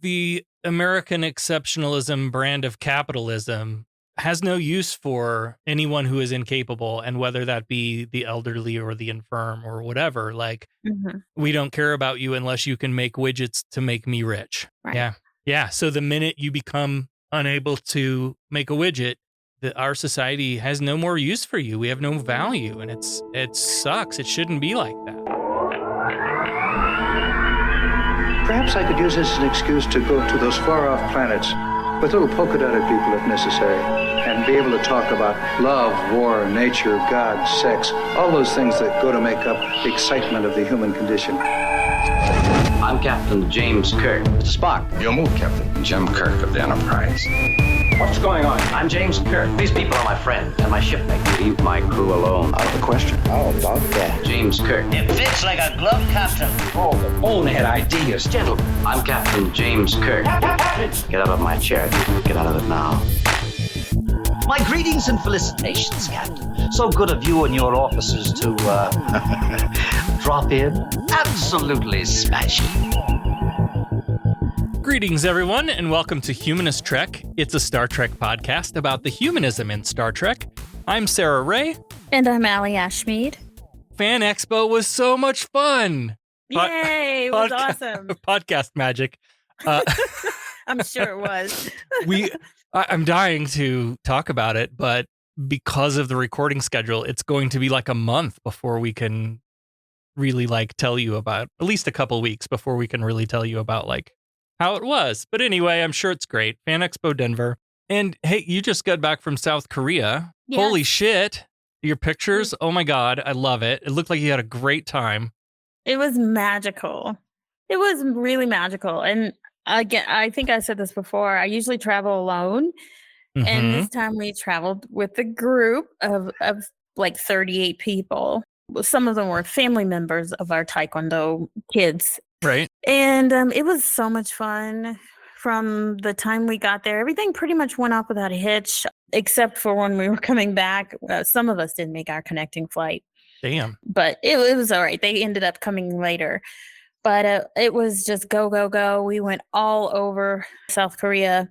the American exceptionalism brand of capitalism has no use for anyone who is incapable, and whether that be the elderly or the infirm or whatever. Like, we don't care about you unless you can make widgets to make me rich. Right. Yeah. So the minute you become unable to make a widget, our society has no more use for you. We have no value, and it sucks. It shouldn't be like that. Perhaps I could use this as an excuse to go to those far-off planets with little polka-dotted people if necessary, and be able to talk about love, war, nature, God, sex, all those things that go to make up the excitement of the human condition. I'm Captain James Kirk. Spock. Your move, Captain. Jim Kirk of the Enterprise. What's going on? I'm James Kirk. These people are my friends and my shipmates. Leave my crew alone. Out of the question. How about that? James Kirk. It fits like a glove, Captain. Oh, the bonehead ideas. Gentlemen, I'm Captain James Kirk. Get out of my chair. Get out of it now. My greetings and felicitations, Captain. So good of you and your officers to, drop in. Absolutely smashing. Greetings, everyone, and welcome to Humanist Trek. It's a Star Trek podcast about the humanism in Star Trek. I'm Sarah Ray. And I'm Allie Ashmead. Fan Expo was so much fun. Yay, it was awesome. Podcast magic. I'm sure it was. I'm dying to talk about it, but because of the recording schedule, it's going to be like a month before we can really tell you about, at least a couple weeks before we can really tell you about how it was. But anyway, I'm sure it's great. Fan Expo Denver. And hey, you just got back from South Korea. Yes. Holy shit. Your pictures. Oh my God. I love it. It looked like you had a great time. It was magical. It was really magical. And again, I think I said this before. I usually travel alone. Mm-hmm. And this time we traveled with a group of 38 people. Some of them were family members of our Taekwondo kids. Right. And it was so much fun. From the time we got there, everything pretty much went off without a hitch, except for when we were coming back. Some of us didn't make our connecting flight. Damn. But it was all right. They ended up coming later. But it was just go, go, go. We went all over South Korea,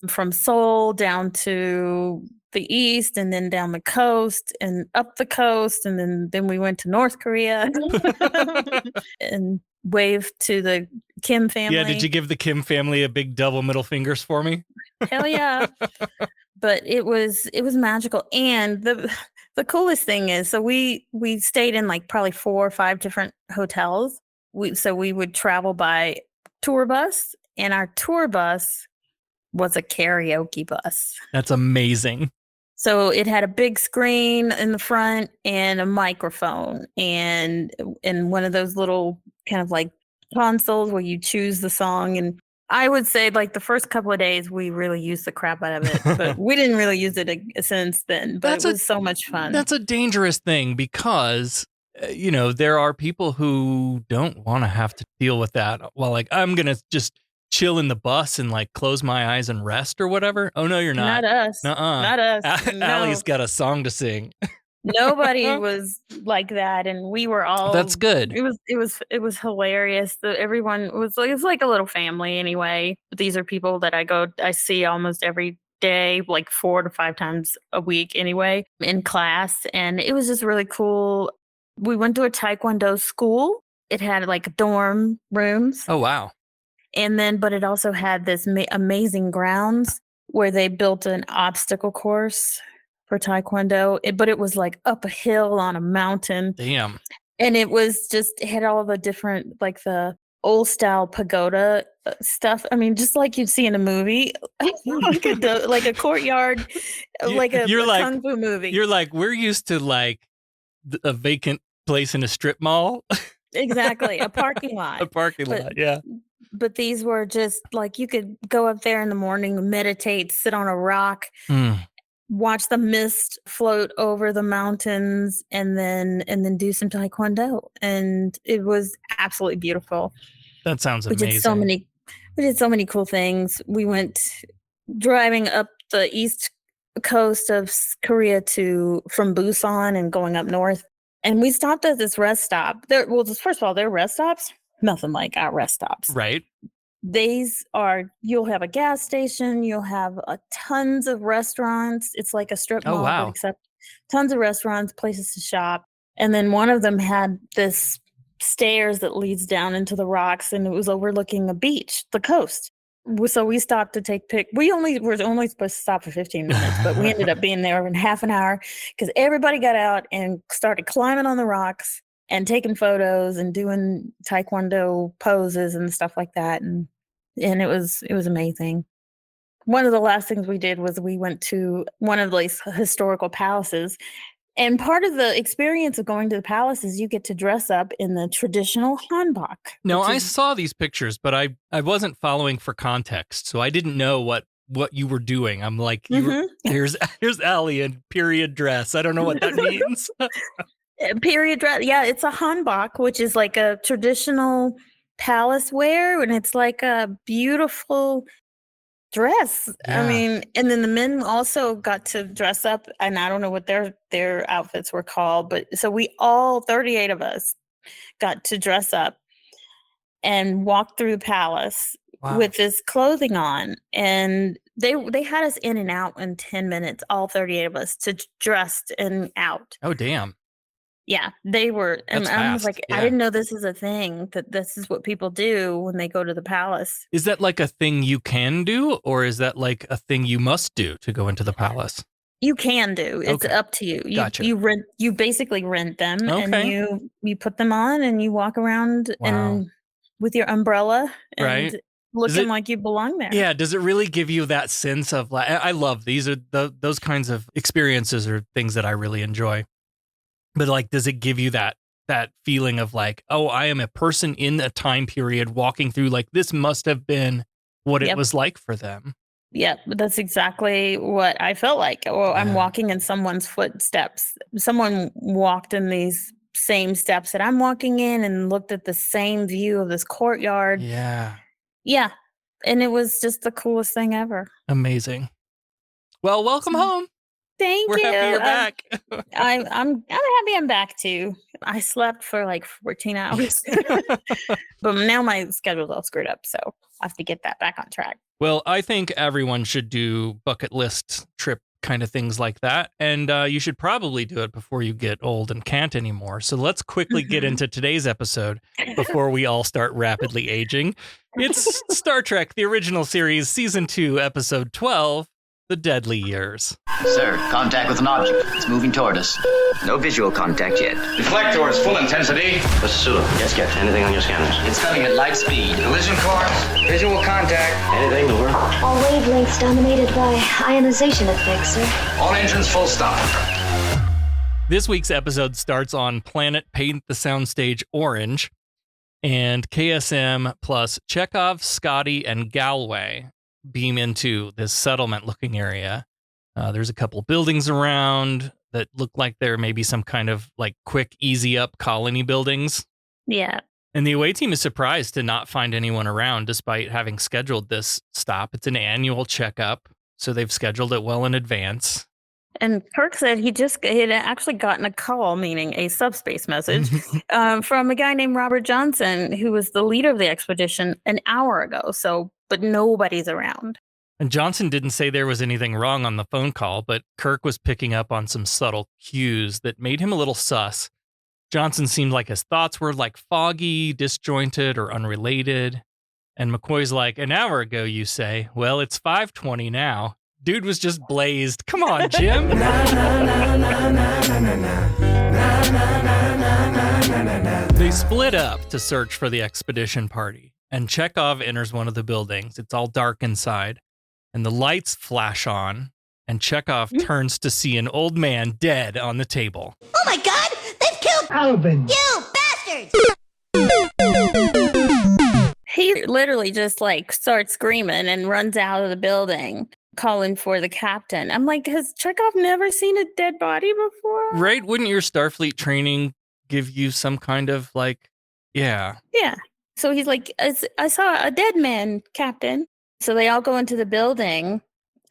from Seoul down to the east, and then down the coast and up the coast. And then we went to North Korea and waved to the Kim family. Yeah, did you give the Kim family a big double middle fingers for me? Hell yeah. But it was magical. And the coolest thing is, so we stayed in probably 4 or 5 different hotels. So we would travel by tour bus, and our tour bus was a karaoke bus. That's amazing. So it had a big screen in the front and a microphone and one of those little kind of consoles where you choose the song. And I would say the first couple of days we really used the crap out of it, but we didn't really use it since then. But it was so much fun. That's a dangerous thing because there are people who don't want to have to deal with that. Well, I'm going to just chill in the bus and close my eyes and rest or whatever. Oh, no, you're not. Not us. Not us. No. Allie's got a song to sing. Nobody was like that, and we were all. That's good. It was hilarious. Everyone was like a little family anyway. These are people that I see almost every day, 4 to 5 times a week anyway, in class, and it was just really cool. We went to a Taekwondo school. It had dorm rooms. Oh wow. And then, but it also had this amazing grounds where they built an obstacle course for Taekwondo. But it was up a hill on a mountain. Damn. And it had all the different, the old style pagoda stuff. I mean, just like you'd see in a movie, like a courtyard, a kung fu movie. You're we're used to a vacant place in a strip mall. Exactly. A parking lot. A parking lot, yeah. But these were just you could go up there in the morning, meditate, sit on a rock, watch the mist float over the mountains, and then do some Taekwondo. And it was absolutely beautiful. That sounds amazing. We did so many cool things. We went driving up the east coast of Korea from Busan and going up north. And we stopped at this rest stop. First of all, their rest stops, nothing like our rest stops. Right. you'll have a gas station, you'll have tons of restaurants. It's like a strip Oh, mall, wow. but except tons of restaurants, places to shop. And then one of them had this stairs that leads down into the rocks, and it was overlooking a beach, the coast. So we stopped to take we were only supposed to stop for 15 minutes, but we ended up being there in half an hour because everybody got out and started climbing on the rocks and taking photos and doing taekwondo poses and stuff like that. And it was amazing. One of the last things we did was we went to one of these historical palaces. And part of the experience of going to the palace is you get to dress up in the traditional hanbok. No, I saw these pictures, but I wasn't following for context, so I didn't know what you were doing. I'm like, here's Allie in period dress. I don't know what that means. Period dress. Yeah, it's a hanbok, which is like a traditional palace wear, and it's like a beautiful dress. Yeah. I mean, and then the men also got to dress up, and I don't know what their outfits were called, but so we all 38 of us got to dress up and walk through the palace with this clothing on, and they had us in and out in 10 minutes, all 38 of us, to dressed and out. Oh, damn. Yeah, they were. And That's I was fast. like, Yeah. I didn't know this is a thing, that this is what people do when they go to the palace. Is that like a thing you can do, or is that like a thing you must do to go into the palace? You can do. It's Okay. up to you. Gotcha. You basically rent them, and Okay. you put them on and you walk around and with your umbrella and Right. looking like you belong there. Yeah, does it really give you that sense of like, I love these are those kinds of experiences or things that I really enjoy. But like, does it give you that feeling of like, oh, I am a person in a time period walking through, like, this must have been what it was like for them. Yeah, but that's exactly what I felt like. Well, I'm walking in someone's footsteps. Someone walked in these same steps that I'm walking in and looked at the same view of this courtyard. Yeah. Yeah. And it was just the coolest thing ever. Amazing. Well, welcome home. Thank We're you. happy you're back. I'm happy I'm back too. I slept for like 14 hours. But now my schedule's all screwed up, so I have to get that back on track. Well, I think everyone should do bucket list trip kind of things like that. And you should probably do it before you get old and can't anymore. So let's quickly get into today's episode before we all start rapidly aging. It's Star Trek, the original series, Season 2, Episode 12, The Deadly Years. Sir, contact with an object. It's moving toward us. No visual contact yet. Deflectors, full intensity. Mr. Sulu, yes, get anything on your scanners? It's coming at light speed. Collision course. Visual contact. Anything, over? All wavelengths dominated by ionization effects, sir. All engines full stop. This week's episode starts on planet Paint the Soundstage Orange, and KSM plus Chekhov, Scotty, and Galway beam into this settlement-looking area. There's a couple buildings around that look like there may be some kind of like quick, easy up colony buildings. Yeah. And the away team is surprised to not find anyone around despite having scheduled this stop. It's an annual checkup, so they've scheduled it well in advance. And Kirk said he had actually gotten a call, meaning a subspace message, from a guy named Robert Johnson, who was the leader of the expedition an hour ago. But nobody's around. And Johnson didn't say there was anything wrong on the phone call, but Kirk was picking up on some subtle cues that made him a little sus. Johnson seemed like his thoughts were like foggy, disjointed, or unrelated. And McCoy's like, an hour ago, you say? Well, it's 5:20 now. Dude was just blazed. Come on, Jim. They split up to search for the expedition party, and Chekhov enters one of the buildings. It's all dark inside, and the lights flash on, and Chekhov turns to see an old man dead on the table. Oh my God! They've killed Alvin! You bastards! He literally just like starts screaming and runs out of the building, calling for the captain. I'm like, has Chekhov never seen a dead body before? Right? Wouldn't your Starfleet training give you some kind of like, yeah. Yeah. So he's like, I saw a dead man, Captain. So they all go into the building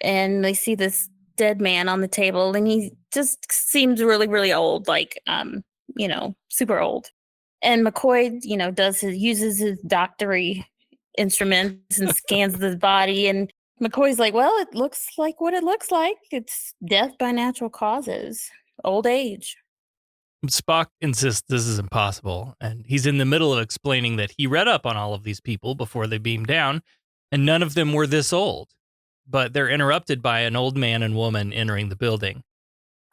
and they see this dead man on the table, and he just seems really, really old, like, super old. And McCoy, uses his doctory instruments and scans his body. And McCoy's like, well, it looks like what it looks like. It's death by natural causes, old age. Spock insists this is impossible, and he's in the middle of explaining that he read up on all of these people before they beamed down, and none of them were this old. But they're interrupted by an old man and woman entering the building.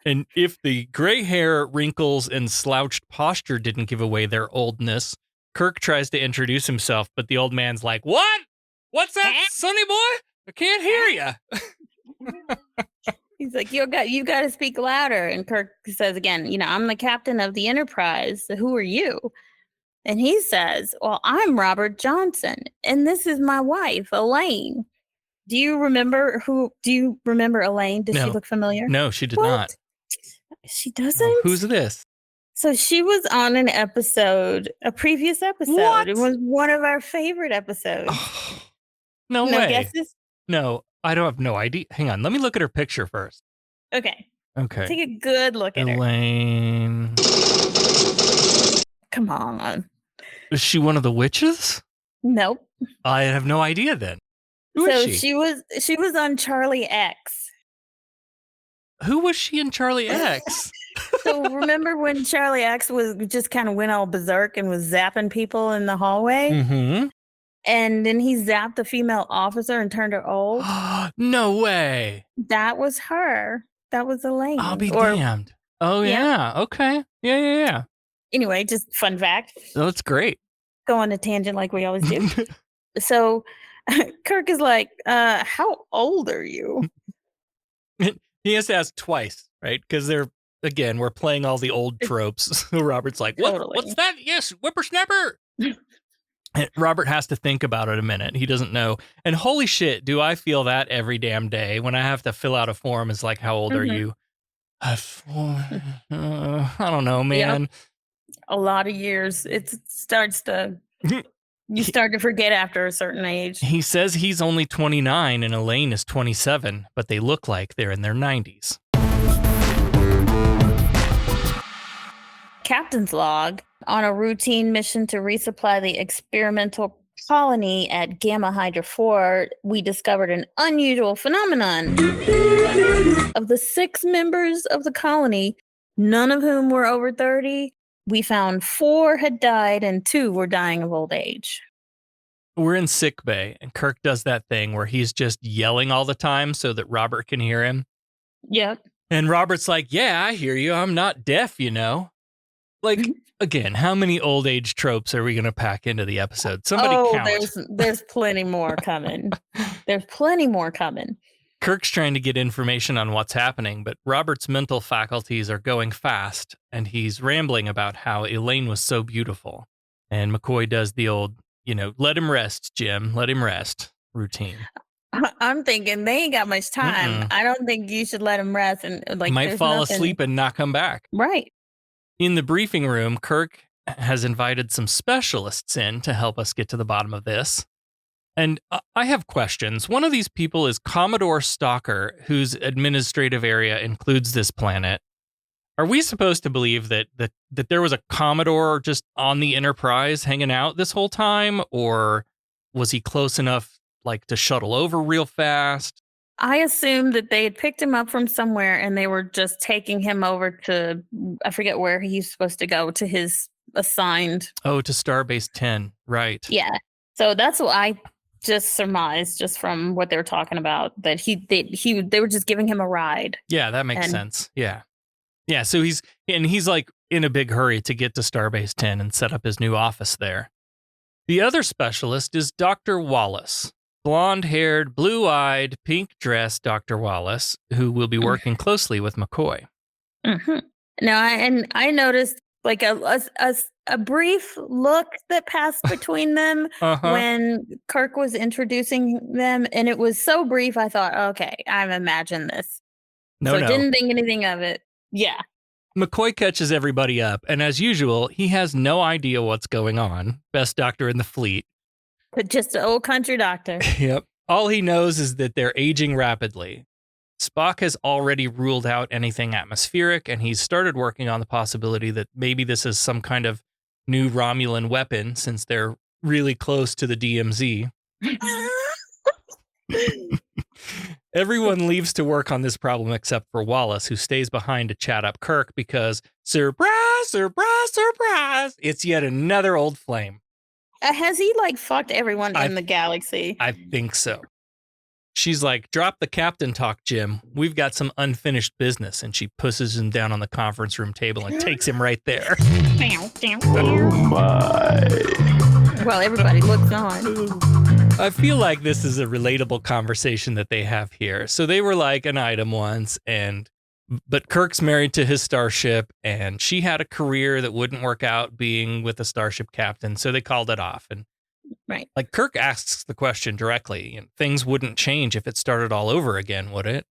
And if the gray hair, wrinkles, and slouched posture didn't give away their oldness, Kirk tries to introduce himself, but the old man's like, "What? What's that, Sonny boy? I can't hear you." He's like, you got to speak louder. And Kirk says again, I'm the captain of the Enterprise. So who are you? And he says, well, I'm Robert Johnson, and this is my wife, Elaine. Do you remember Elaine? Does she look familiar? No, she did not. She doesn't? Oh, who's this? So she was on a previous episode. What? It was one of our favorite episodes. Oh, no No way. guesses? No, I don't have no idea. Hang on, let me look at her picture first. Okay. Okay. Take a good look at her. Elaine. Come on. Is she one of the witches? Nope. I have no idea then. Who So is she was on Charlie X. Who was she in Charlie X? So remember when Charlie X was just kind of went all berserk and was zapping people in the hallway? Mm-hmm. And then he zapped the female officer and turned her old? No way. That was her. That was Elaine. I'll be damned. Oh, yeah. Okay. Yeah. Anyway, just fun fact. Oh, that's great. Go on a tangent like we always do. So Kirk is like, how old are you? He has to ask twice, right? Because we're playing all the old tropes. So Robert's like, what's that? Yes, whippersnapper. And Robert has to think about it a minute. He doesn't know. And holy shit, do I feel that every damn day when I have to fill out a form. It's like, how old are you? I don't know, man. Yep. A lot of years. You start to forget after a certain age. He says he's only 29 and Elaine is 27, but they look like they're in their 90s. Captain's log. On a routine mission to resupply the experimental colony at Gamma Hydra 4, we discovered an unusual phenomenon. Of the 6 members of the colony, none of whom were over 30, we found 4 had died and 2 were dying of old age. We're in sick bay, and Kirk does that thing where he's just yelling all the time so that Robert can hear him. Yep. And Robert's like, yeah, I hear you. I'm not deaf, Like, again, how many old age tropes are we going to pack into the episode? Somebody count. There's plenty more coming. There's plenty more coming. Kirk's trying to get information on what's happening, but Robert's mental faculties are going fast, and he's rambling about how Elaine was so beautiful. And McCoy does the old, let him rest, Jim, let him rest routine. I'm thinking they ain't got much time. I don't think you should let him rest. And might fall asleep and not come back. Right. In the briefing room, Kirk has invited some specialists in to help us get to the bottom of this. And I have questions. One of these people is Commodore Stalker, whose administrative area includes this planet. Are we supposed to believe that there was a Commodore just on the Enterprise hanging out this whole time? Or was he close enough to shuttle over real fast? I assumed that they had picked him up from somewhere and they were just taking him over to, I forget where he's supposed to go, to his assigned. Oh, to Starbase 10. Right. Yeah. So that's what I just surmised just from what they were talking about, that they were just giving him a ride. Yeah, that makes sense. Yeah. Yeah. So he's like in a big hurry to get to Starbase 10 and set up his new office there. The other specialist is Dr. Wallace. Blonde-haired, blue-eyed, pink-dressed Dr. Wallace, who will be working closely with McCoy. Mm-hmm. Now, I noticed a brief look that passed between them when Kirk was introducing them, and it was so brief, I thought, okay, I've imagined this. Didn't think anything of it. Yeah. McCoy catches everybody up, and as usual, he has no idea what's going on. Best doctor in the fleet. Just an old country doctor. Yep. All he knows is that they're aging rapidly. Spock has already ruled out anything atmospheric, and he's started working on the possibility that maybe this is some kind of new Romulan weapon, since they're really close to the DMZ. Everyone leaves to work on this problem except for Wallace, who stays behind to chat up Kirk because, surprise, surprise, surprise, it's yet another old flame. Has he like fucked everyone in the galaxy? I think so. She's like, drop the captain talk, Jim. We've got some unfinished business. And she pushes him down on the conference room table and takes him right there. Oh my. Well, everybody looks on. I feel like this is a relatable conversation that they have here. So they were like an item once, but Kirk's married to his starship, and she had a career that wouldn't work out being with a starship captain, so they called it off. And right, like Kirk asks the question directly, and things wouldn't change if it started all over again, would it?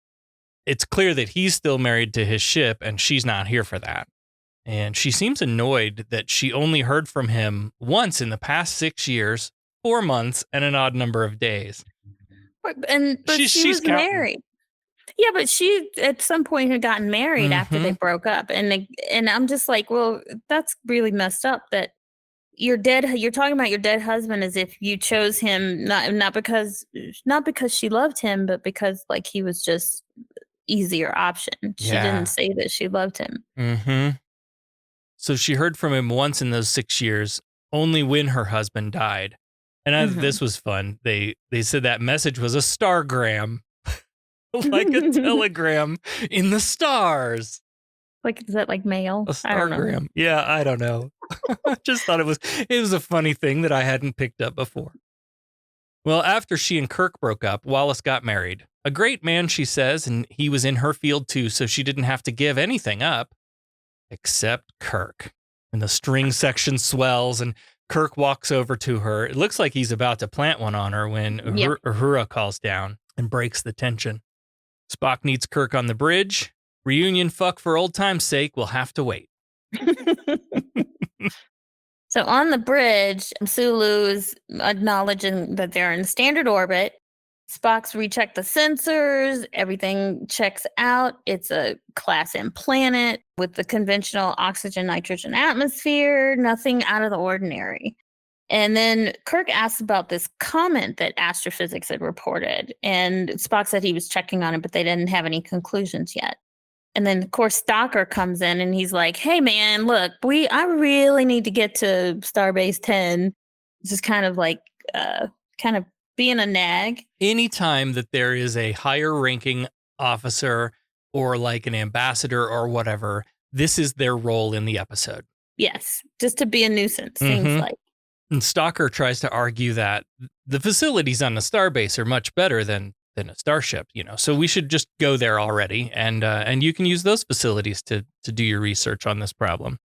It's clear that he's still married to his ship, and she's not here for that. And she seems annoyed that she only heard from him once in the past 6 years, 4 months, and an odd number of days. But she was counting. married. Yeah, but she at some point had gotten married after they broke up, and I'm just like, well, that's really messed up. That you're talking about your dead husband as if you chose him not because she loved him, but because like he was just easier option. She didn't say that she loved him. Mm-hmm. So she heard from him once in those 6 years, only when her husband died. And this was fun. They said that message was a stargram, like a telegram in the stars. Like, is that like mail? A stargram. Yeah, I don't know. I just thought it was a funny thing that I hadn't picked up before. Well, after she and Kirk broke up, Wallace got married. A great man, she says, and he was in her field too, so she didn't have to give anything up except Kirk. And the string section swells, and Kirk walks over to her. It looks like he's about to plant one on her when Uhura calls down and breaks the tension. Spock needs Kirk on the bridge. Reunion fuck for old time's sake. We'll have to wait. So on the bridge, Sulu is acknowledging that they're in standard orbit. Spock's rechecked the sensors. Everything checks out. It's a Class M planet with the conventional oxygen, nitrogen atmosphere. Nothing out of the ordinary. And then Kirk asks about this comment that astrophysics had reported. And Spock said he was checking on it, but they didn't have any conclusions yet. And then, of course, Stalker comes in and he's like, hey, man, look, I really need to get to Starbase 10. Just kind of like, being a nag. Anytime that there is a higher ranking officer or like an ambassador or whatever, this is their role in the episode. Yes, just to be a nuisance, seems like. And Stalker tries to argue that the facilities on the starbase are much better than a starship, so we should just go there already, and you can use those facilities to do your research on this problem.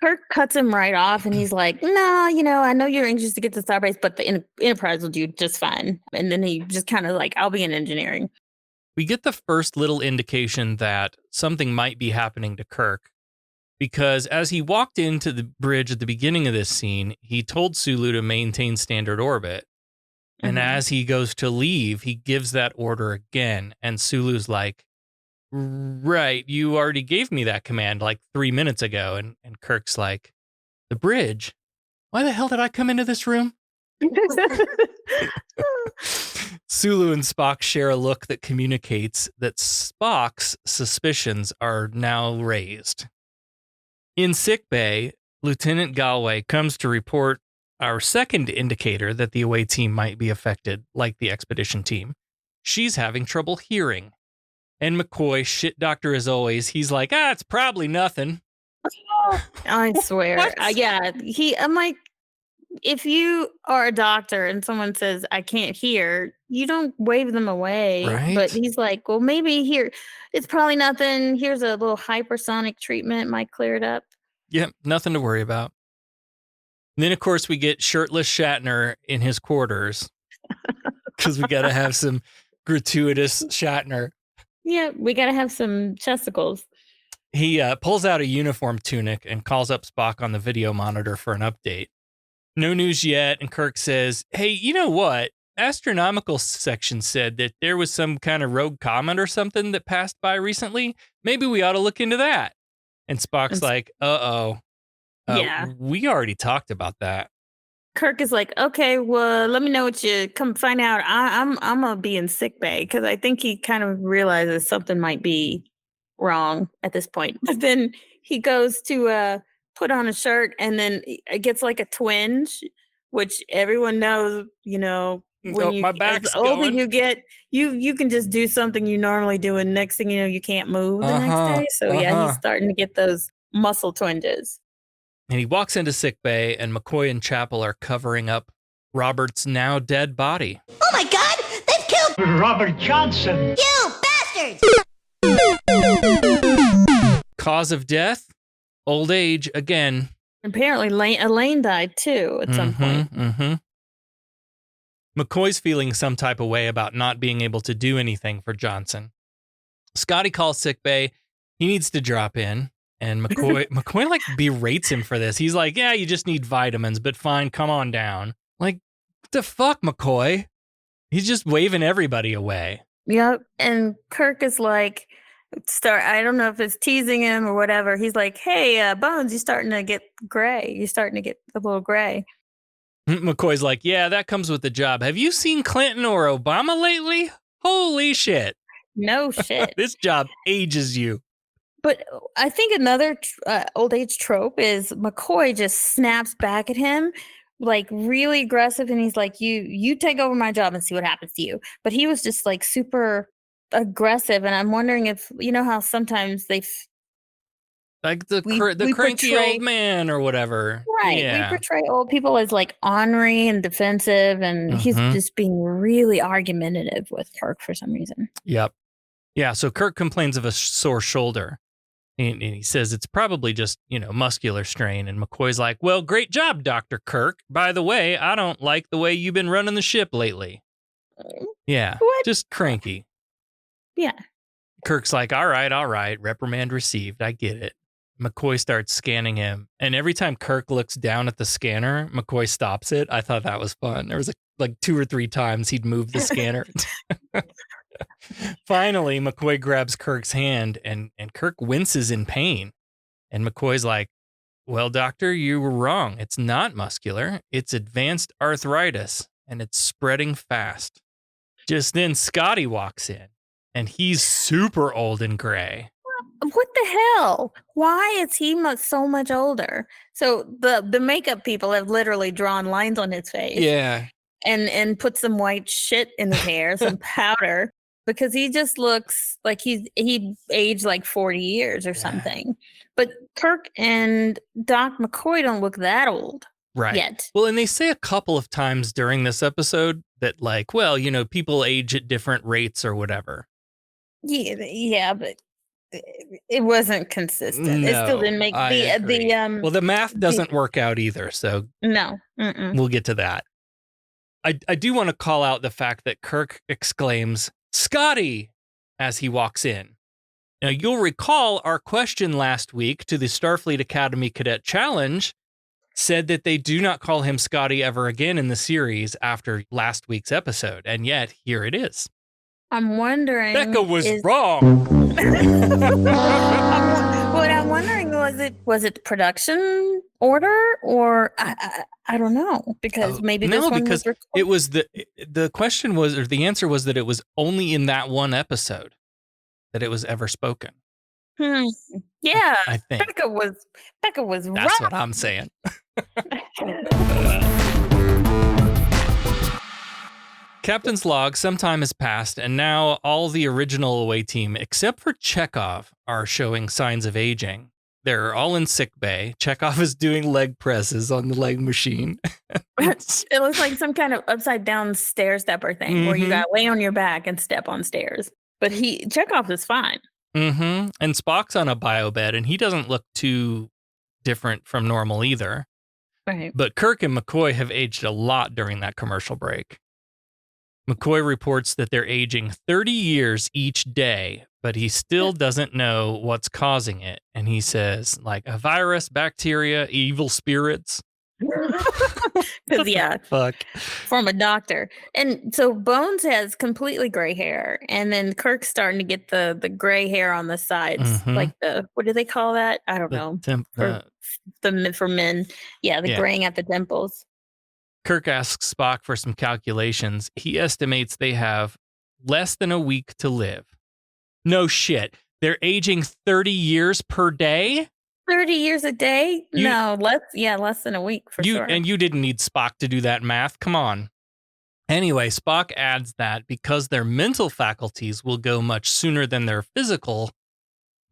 Kirk cuts him right off, and he's like, no, I know you're anxious to get to Starbase, but the Enterprise will do just fine. And then he just kind of like, I'll be in engineering. We get the first little indication that something might be happening to Kirk, because as he walked into the bridge at the beginning of this scene, he told Sulu to maintain standard orbit. And as he goes to leave, he gives that order again. And Sulu's like, right, you already gave me that command like 3 minutes ago. And Kirk's like, the bridge? Why the hell did I come into this room? Sulu and Spock share a look that communicates that Spock's suspicions are now raised. In sickbay, Lieutenant Galway comes to report our second indicator that the away team might be affected, like the expedition team. She's having trouble hearing. And McCoy, shit doctor as always, he's like, it's probably nothing. I swear. I'm like, if you are a doctor and someone says, I can't hear, you don't wave them away. Right? But he's like, well, maybe here, it's probably nothing. Here's a little hypersonic treatment, might clear it up. Yep, nothing to worry about. And then, of course, we get shirtless Shatner in his quarters because we got to have some gratuitous Shatner. Yeah, we got to have some chesticles. He pulls out a uniform tunic and calls up Spock on the video monitor for an update. No news yet, and Kirk says, hey, you know what? Astronomical section said that there was some kind of rogue comet or something that passed by recently. Maybe we ought to look into that. And Spock's like, uh-oh. Yeah. We already talked about that. Kirk is like, okay, well, let me know what you come find out. I'm gonna be in sick bay because I think he kind of realizes something might be wrong at this point. But then he goes to put on a shirt, and then it gets like a twinge, which everyone knows. When my as back's older going. you get, you can just do something you normally do, and next thing you know, you can't move the next day. So yeah, he's starting to get those muscle twinges. And he walks into sickbay, and McCoy and Chapel are covering up Robert's now dead body. Oh my God! They've killed Robert Johnson. you, bastards! Cause of death? Old age again. Apparently, Elaine died too at some point. McCoy's feeling some type of way about not being able to do anything for Johnson. Scotty calls sickbay. He needs to drop in. And McCoy like berates him for this. He's like, yeah, you just need vitamins, but fine, come on down. Like, what the fuck, McCoy? He's just waving everybody away. Yep. And Kirk is like, I don't know if it's teasing him or whatever. He's like, hey, Bones, you're starting to get gray. You're starting to get a little gray. McCoy's like, yeah, that comes with the job. Have you seen Clinton or Obama lately? Holy shit. No shit. This job ages you. But I think another old age trope is McCoy just snaps back at him, like really aggressive, and he's like, "You take over my job and see what happens to you." But he was just like super aggressive, and I'm wondering if how sometimes like the cranky old man or whatever, right? Yeah. We portray old people as like ornery and defensive, and he's just being really argumentative with Kirk for some reason. Yep. Yeah. So Kirk complains of a sore shoulder. And he says it's probably just, muscular strain. And McCoy's like, well, great job, Dr. Kirk. By the way, I don't like the way you've been running the ship lately. Yeah, what? Just cranky. Yeah. Kirk's like, all right, reprimand received. I get it. McCoy starts scanning him. And every time Kirk looks down at the scanner, McCoy stops it. I thought that was fun. There was like 2 or 3 times he'd move the scanner. Finally, McCoy grabs Kirk's hand, and Kirk winces in pain. And McCoy's like, well, doctor, you were wrong. It's not muscular. It's advanced arthritis, and it's spreading fast. Just then, Scotty walks in, and he's super old and gray. What the hell? Why is he so much older? So the makeup people have literally drawn lines on his face. Yeah. And put some white shit in his hair, some powder. Because he just looks like he aged like 40 years or something. But Kirk and Doc McCoy don't look that old yet. Well, and they say a couple of times during this episode that like, well, people age at different rates or whatever. Yeah, but it wasn't consistent. No, it still didn't make the well, the math doesn't work out either, so no. We'll get to that. I do want to call out the fact that Kirk exclaims, Scotty, as he walks in. Now, you'll recall our question last week to the Starfleet Academy Cadet Challenge said that they do not call him Scotty ever again in the series after last week's episode. And yet, here it is. I'm wondering. Becca was wrong. What I'm wondering was it production order or I don't know because maybe this one because was it was the question was or the answer was that it was only in that one episode that it was ever spoken. Yeah, I think Becca was That's right. what I'm saying. Captain's log, some time has passed, and now all the original away team, except for Chekhov, are showing signs of aging. They're all in sick bay. Chekhov is doing leg presses on the leg machine. It looks like some kind of upside down stair stepper thing where you got to lay on your back and step on stairs. But Chekhov is fine. And Spock's on a biobed, and he doesn't look too different from normal either. Right. But Kirk and McCoy have aged a lot during that commercial break. McCoy reports that they're aging 30 years each day, but he still doesn't know what's causing it. And he says, like, a virus, bacteria, evil spirits. Because, fuck. From a doctor. And so Bones has completely gray hair. And then Kirk's starting to get the gray hair on the sides. Like what do they call that? I don't know. For men. Yeah, the graying at the dimples. Kirk asks Spock for some calculations. He estimates they have less than a week to live. No shit. They're aging 30 years per day? 30 years a day? Less than a week for sure. And you didn't need Spock to do that math. Come on. Anyway, Spock adds that because their mental faculties will go much sooner than their physical,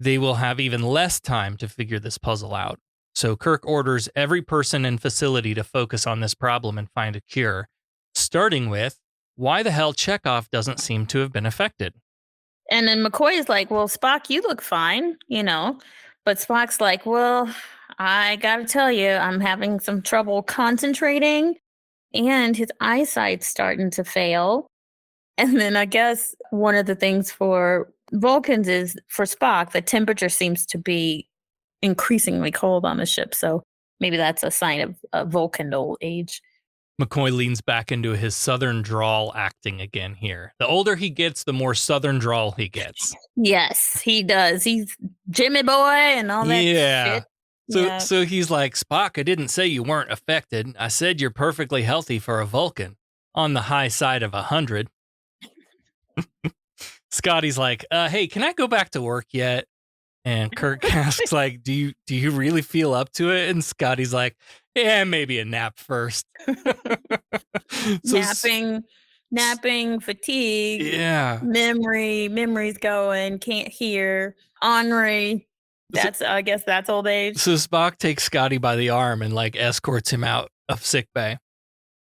they will have even less time to figure this puzzle out. So Kirk orders every person and facility to focus on this problem and find a cure, starting with why the hell Chekhov doesn't seem to have been affected. And then McCoy is like, well, Spock, you look fine, But Spock's like, well, I got to tell you, I'm having some trouble concentrating and his eyesight's starting to fail. And then I guess one of the things for Vulcans is for Spock, the temperature seems to be increasingly cold on the ship. So maybe that's a sign of Vulcan old age. McCoy leans back into his southern drawl acting again here. The older he gets, the more southern drawl he gets. Yes, he does. He's Jimmy boy and all that shit. So he's like, Spock, I didn't say you weren't affected. I said you're perfectly healthy for a Vulcan. On the high side of 100. Scotty's like, hey, can I go back to work yet? And Kirk asks, like, do you really feel up to it? And Scotty's like, yeah, maybe a nap first. Napping, fatigue. Yeah. Memory's going, can't hear. Ornery. I guess that's old age. So Spock takes Scotty by the arm and like escorts him out of sickbay.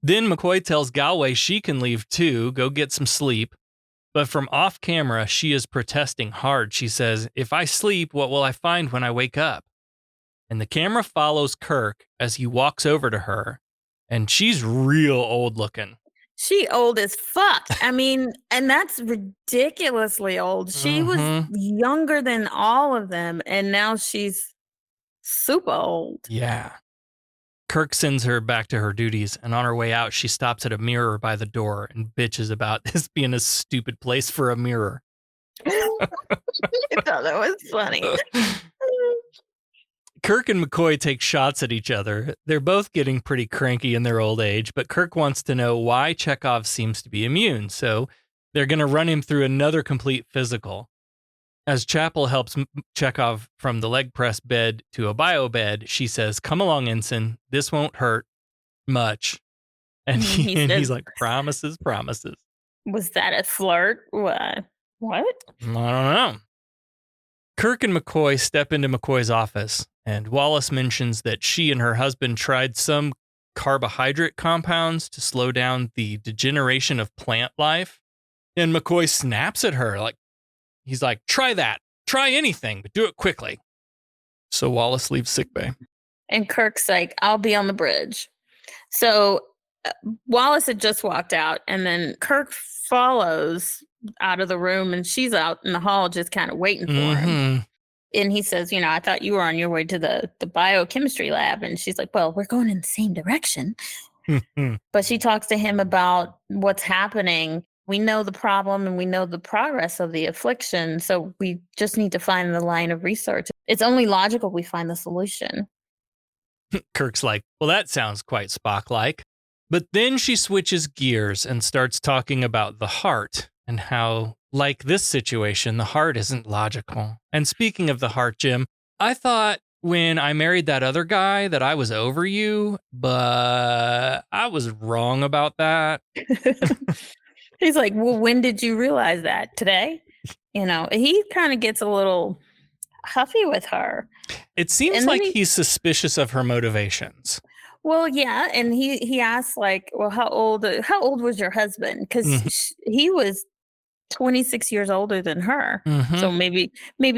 Then McCoy tells Galway she can leave too, go get some sleep. But from off camera, she is protesting hard. She says, if I sleep, what will I find when I wake up? And the camera follows Kirk as he walks over to her, and she's real old looking. She old as fuck. I mean, and that's ridiculously old. She was younger than all of them, and now she's super old. Yeah. Kirk sends her back to her duties, and on her way out, she stops at a mirror by the door and bitches about this being a stupid place for a mirror. I thought that was funny. Kirk and McCoy take shots at each other. They're both getting pretty cranky in their old age, but Kirk wants to know why Chekhov seems to be immune, so they're going to run him through another complete physical. As Chapel helps Chekhov from the leg press bed to a bio bed, she says, come along, Ensign. This won't hurt much. And he's like, promises. Was that a flirt? What? I don't know. Kirk and McCoy step into McCoy's office, and Wallace mentions that she and her husband tried some carbohydrate compounds to slow down the degeneration of plant life. And McCoy snaps at her, he's like, try that. Try anything, but do it quickly. So Wallace leaves sickbay. And Kirk's like, I'll be on the bridge. So Wallace had just walked out, and then Kirk follows out of the room, and she's out in the hall just kind of waiting for him. And he says, I thought you were on your way to the biochemistry lab. And she's like, well, we're going in the same direction. But she talks to him about what's happening. We know the problem and we know the progress of the affliction. So we just need to find the line of research. It's only logical we find the solution. Kirk's like, well, that sounds quite Spock-like. But then she switches gears and starts talking about the heart and how, like this situation, the heart isn't logical. And speaking of the heart, Jim, I thought when I married that other guy that I was over you, but I was wrong about that. He's like, well, when did you realize that? Today? He kind of gets a little huffy with her. It seems like he's suspicious of her motivations. Well, yeah. And he asks like, well, how old was your husband? Because he was 26 years older than her. So maybe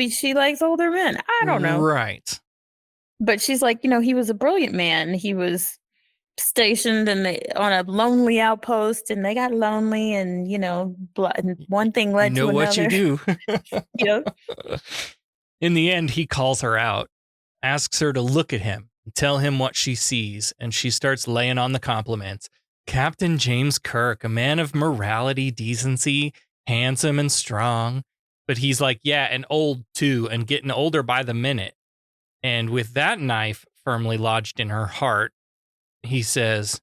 she likes older men. I don't know. Right. But she's like, he was a brilliant man. He was stationed on a lonely outpost, and they got lonely, and one thing led to another. What you do. Yep. In the end, he calls her out, asks her to look at him and tell him what she sees, and she starts laying on the compliments. Captain James Kirk, a man of morality, decency, handsome and strong. But he's like, yeah, and old too, and getting older by the minute. And with that knife firmly lodged in her heart, he says,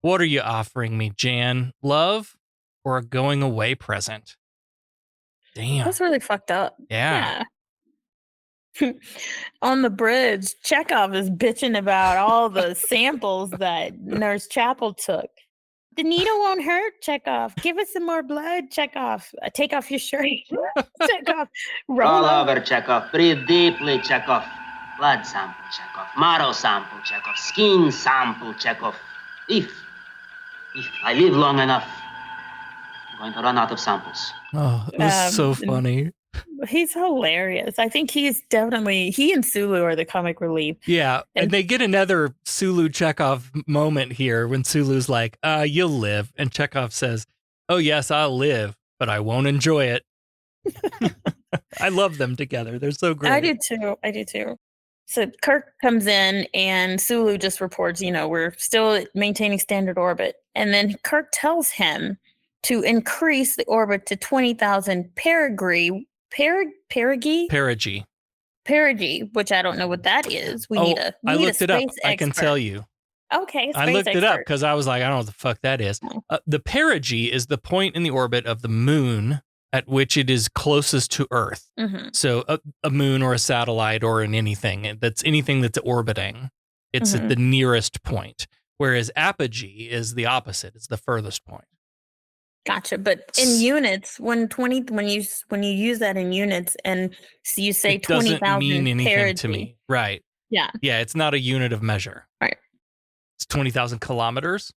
What are you offering me, Jan? Love or a going away present? Damn. That's really fucked up. Yeah. On the bridge, Chekhov is bitching about all the samples that Nurse Chapel took. The needle won't hurt, Chekhov. Give us some more blood, Chekhov. Take off your shirt. Chekhov. Roll over, Chekhov. Breathe deeply, Chekhov. Blood sample, Chekhov. Marrow sample, Chekhov. Skin sample, Chekhov. If I live long enough, I'm going to run out of samples. Oh, it was so funny. He's hilarious. I think he and Sulu are the comic relief. Yeah, and they get another Sulu Chekhov moment here when Sulu's like, you'll live. And Chekhov says, oh, yes, I'll live, but I won't enjoy it. I love them together. They're so great. I do too. So Kirk comes in and Sulu just reports, we're still maintaining standard orbit. And then Kirk tells him to increase the orbit to 20,000 perigee, which I don't know what that is. I looked it up. I can tell you. Okay, I looked it up because I was like, I don't know what the fuck that is. The perigee is the point in the orbit of the moon at which it is closest to Earth. Mm-hmm. So a moon or a satellite or anything that's orbiting, it's at the nearest point. Whereas apogee is the opposite. It's the furthest point. Gotcha. But in units, when you use that in units and you say 20,000 doesn't mean anything to me. Right. Yeah. Yeah, it's not a unit of measure. Right. It's 20,000 kilometers.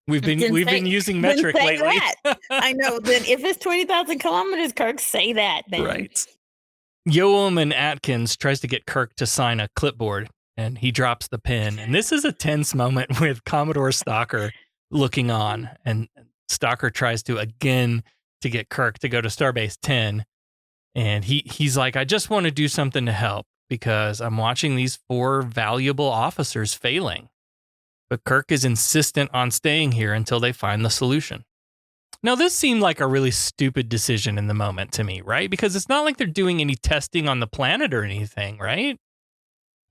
We've been using metric lately. I know. Then if it's 20,000 kilometers, Kirk, say that then. Right. Yeoman Atkins tries to get Kirk to sign a clipboard and he drops the pen. And this is a tense moment with Commodore Stalker looking on, and Stalker tries to get Kirk to go to Starbase 10. And he's like, I just want to do something to help because I'm watching these 4 valuable officers failing. But Kirk is insistent on staying here until they find the solution. Now, this seemed like a really stupid decision in the moment to me, right? Because it's not like they're doing any testing on the planet or anything, right?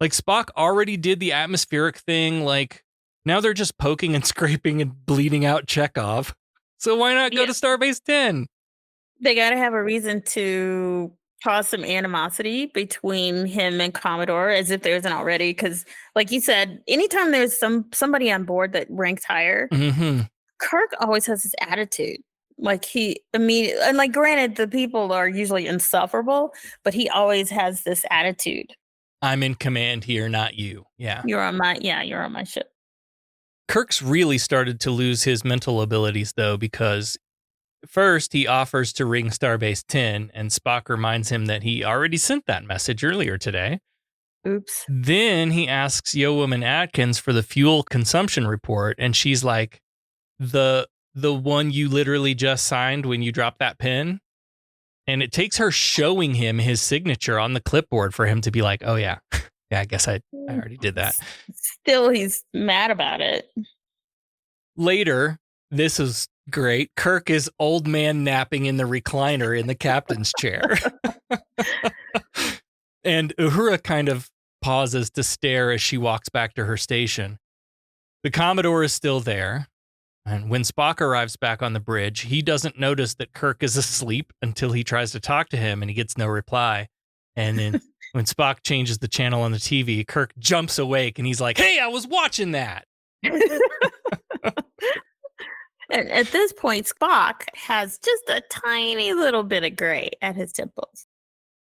Like Spock already did the atmospheric thing. Like now they're just poking and scraping and bleeding out Chekhov. So why not go to Starbase 10? They got to have a reason to cause some animosity between him and Commodore, as if there isn't already. Because, like you said, anytime there's somebody on board that ranks higher, Kirk always has this attitude. Like and like granted, the people are usually insufferable, but he always has this attitude. I'm in command here, not you. Yeah. You're on my ship. Kirk's really started to lose his mental abilities, though, because first he offers to ring Starbase 10, and Spock reminds him that he already sent that message earlier today. Oops. Then he asks Yeowoman Atkins for the fuel consumption report, and she's like, the one you literally just signed when you dropped that pen? And it takes her showing him his signature on the clipboard for him to be like, oh, yeah. Yeah, I guess I already did that. Still, he's mad about it. Later, this is great. Kirk is old man napping in the recliner in the captain's chair. And Uhura kind of pauses to stare as she walks back to her station. The Commodore is still there. And when Spock arrives back on the bridge, he doesn't notice that Kirk is asleep until he tries to talk to him and he gets no reply. And then when Spock changes the channel on the TV, Kirk jumps awake and he's like, hey, I was watching that. And at this point, Spock has just a tiny little bit of gray at his temples.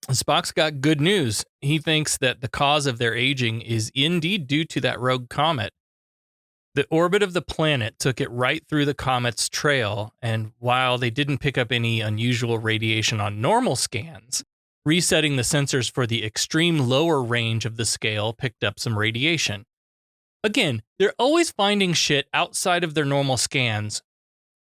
Spock's got good news. He thinks that the cause of their aging is indeed due to that rogue comet. The orbit of the planet took it right through the comet's trail, and while they didn't pick up any unusual radiation on normal scans, resetting the sensors for the extreme lower range of the scale picked up some radiation. Again, they're always finding shit outside of their normal scans.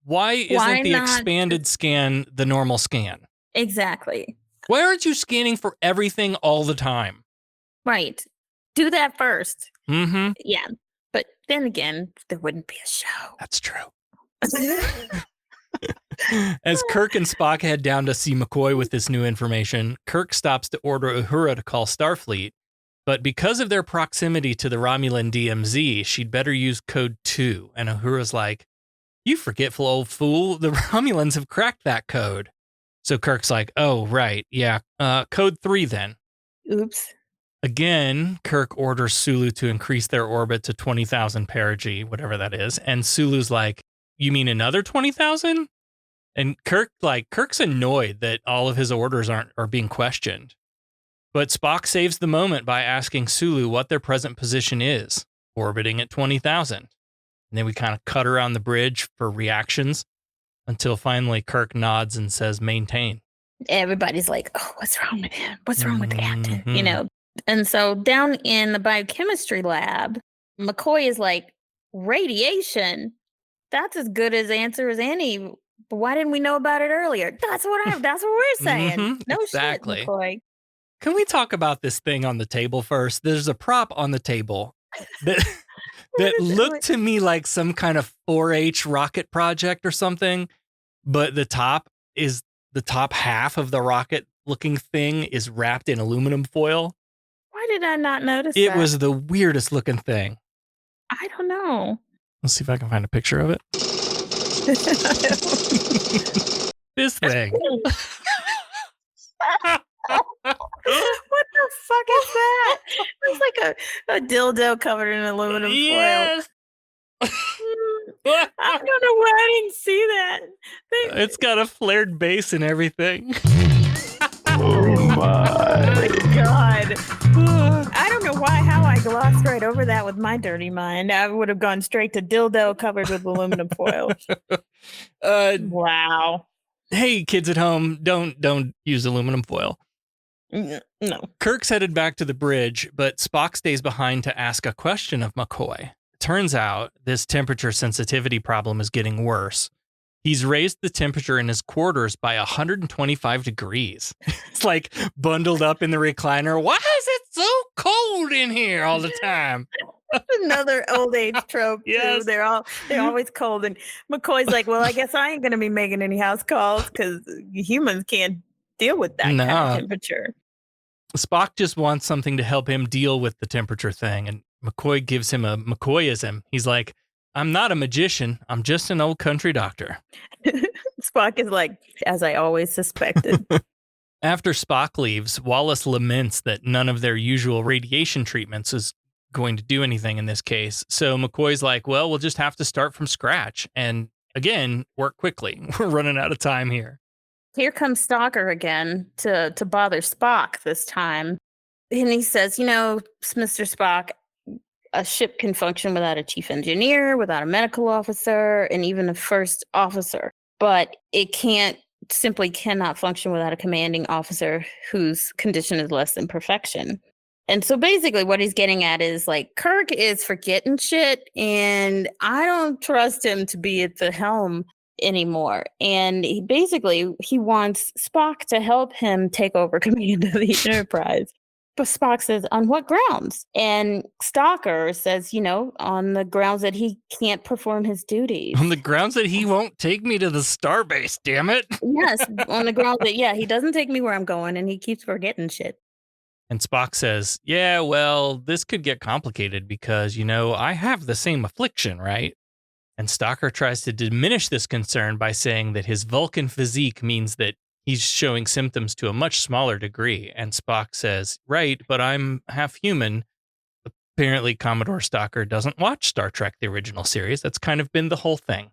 Why isn't the expanded scan the normal scan? Exactly. Why aren't you scanning for everything all the time? Right. Do that first. Mm-hmm. Yeah. But then again, there wouldn't be a show. That's true. As Kirk and Spock head down to see McCoy with this new information, Kirk stops to order Uhura to call Starfleet, But because of their proximity to the Romulan DMZ, she'd better use code 2. And Uhura's like, you forgetful old fool, the Romulans have cracked that code. So Kirk's like, oh, right, yeah, code 3 then. Oops. Again, Kirk orders Sulu to increase their orbit to 20,000 perigee, whatever that is. And Sulu's like, you mean another 20,000? And Kirk's annoyed that all of his orders are being questioned. But Spock saves the moment by asking Sulu what their present position is, orbiting at 20,000. And then we kind of cut around the bridge for reactions until finally Kirk nods and says, maintain. Everybody's like, oh, what's wrong with him? What's wrong with the captain? You know? And so down in the biochemistry lab, McCoy is like, radiation? That's as good as answer as any. But why didn't we know about it earlier? That's what we're saying. No exactly. shit, McCoy. Can we talk about this thing on the table first? There's a prop on the table that looked to me like some kind of 4-H rocket project or something, but the top half of the rocket looking thing is wrapped in aluminum foil. Why did I not notice that? It was the weirdest looking thing. I don't know. Let's see if I can find a picture of it. This thing. What the fuck is that? It's like a dildo covered in aluminum foil. I don't know why I didn't see that. It's got a flared base and everything. Oh my God. I don't know how I glossed right over that with my dirty mind. I would have gone straight to dildo covered with aluminum foil. Wow. Hey, kids at home, don't use aluminum foil. No. Kirk's headed back to the bridge, but Spock stays behind to ask a question of McCoy. Turns out this temperature sensitivity problem is getting worse. He's raised the temperature in his quarters by 125 degrees. It's like bundled up in the recliner. Why is it so cold in here all the time? Another old age trope. Yes. Too. They're always cold. And McCoy's like, well, I guess I ain't going to be making any house calls because humans can't deal with that kind of temperature. Spock just wants something to help him deal with the temperature thing. And McCoy gives him a McCoyism. He's like, I'm not a magician. I'm just an old country doctor. Spock is like, as I always suspected. After Spock leaves, Wallace laments that none of their usual radiation treatments is going to do anything in this case. So McCoy's like, well, we'll just have to start from scratch. And again, work quickly. We're running out of time here. Here comes Stalker again to bother Spock this time. And he says, Mr. Spock, a ship can function without a chief engineer, without a medical officer, and even a first officer. But it cannot function without a commanding officer whose condition is less than perfection. And so basically what he's getting at is like, Kirk is forgetting shit, and I don't trust him to be at the helm anymore. And he wants Spock to help him take over command of the Enterprise. But Spock says, on what grounds? And Stalker says, on the grounds that he can't perform his duties. On the grounds that he won't take me to the starbase, damn it. Yes, on the grounds that, he doesn't take me where I'm going, and he keeps forgetting shit. And Spock says, yeah, well, this could get complicated because, I have the same affliction, right? And Stalker tries to diminish this concern by saying that his Vulcan physique means that he's showing symptoms to a much smaller degree. And Spock says, right, but I'm half human. Apparently, Commodore Stalker doesn't watch Star Trek, the original series. That's kind of been the whole thing.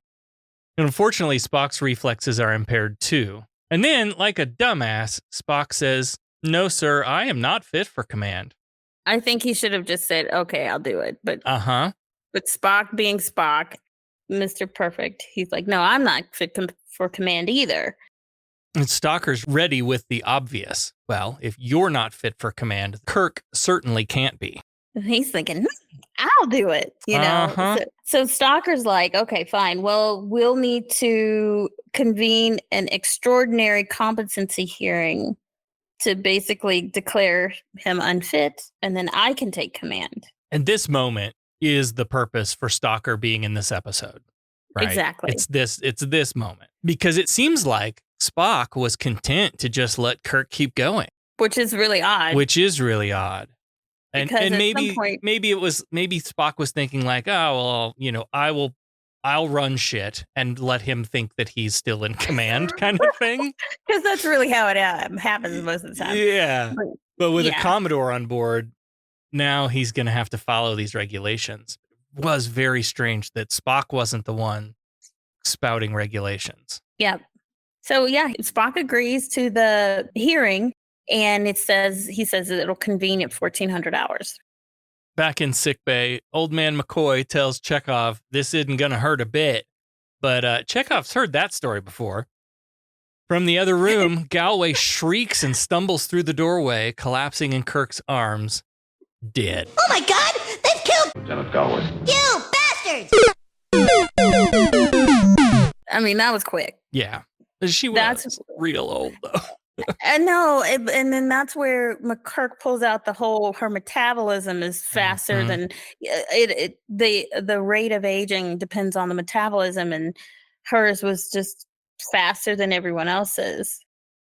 And unfortunately, Spock's reflexes are impaired too. And then, like a dumbass, Spock says, no, sir, I am not fit for command. I think he should have just said, okay, I'll do it. But But Spock being Spock, Mr. Perfect, he's like, no, I'm not fit for command either. And Stalker's ready with the obvious. Well, if you're not fit for command, Kirk certainly can't be. And he's thinking, I'll do it, So Stalker's like, okay, fine. Well, we'll need to convene an extraordinary competency hearing to basically declare him unfit, and then I can take command. And this moment is the purpose for Stalker being in this episode. Right? Exactly. It's this moment. Because it seems like Spock was content to just let Kirk keep going. Which is really odd. And Because at some maybe point, maybe Spock was thinking like, oh well, I'll run shit and let him think that he's still in command, kind of thing. because that's really how it happens most of the time. Yeah, but with a yeah. Commodore on board, now he's going to have to follow these regulations. It was very strange that Spock wasn't the one spouting regulations. Yep. So yeah, Spock agrees to the hearing, and he says that it'll convene at 1400 hours. Back in sickbay, old man McCoy tells Chekhov this isn't going to hurt a bit, but Chekhov's heard that story before. From the other room, Galway shrieks and stumbles through the doorway, collapsing in Kirk's arms, dead. Oh my God! They've killed Lieutenant Galway. you, bastards! I mean, that was quick. Yeah, she was That's real old though. I know, and then that's where Kirk pulls out her metabolism is faster than the rate of aging depends on the metabolism, and hers was just faster than everyone else's.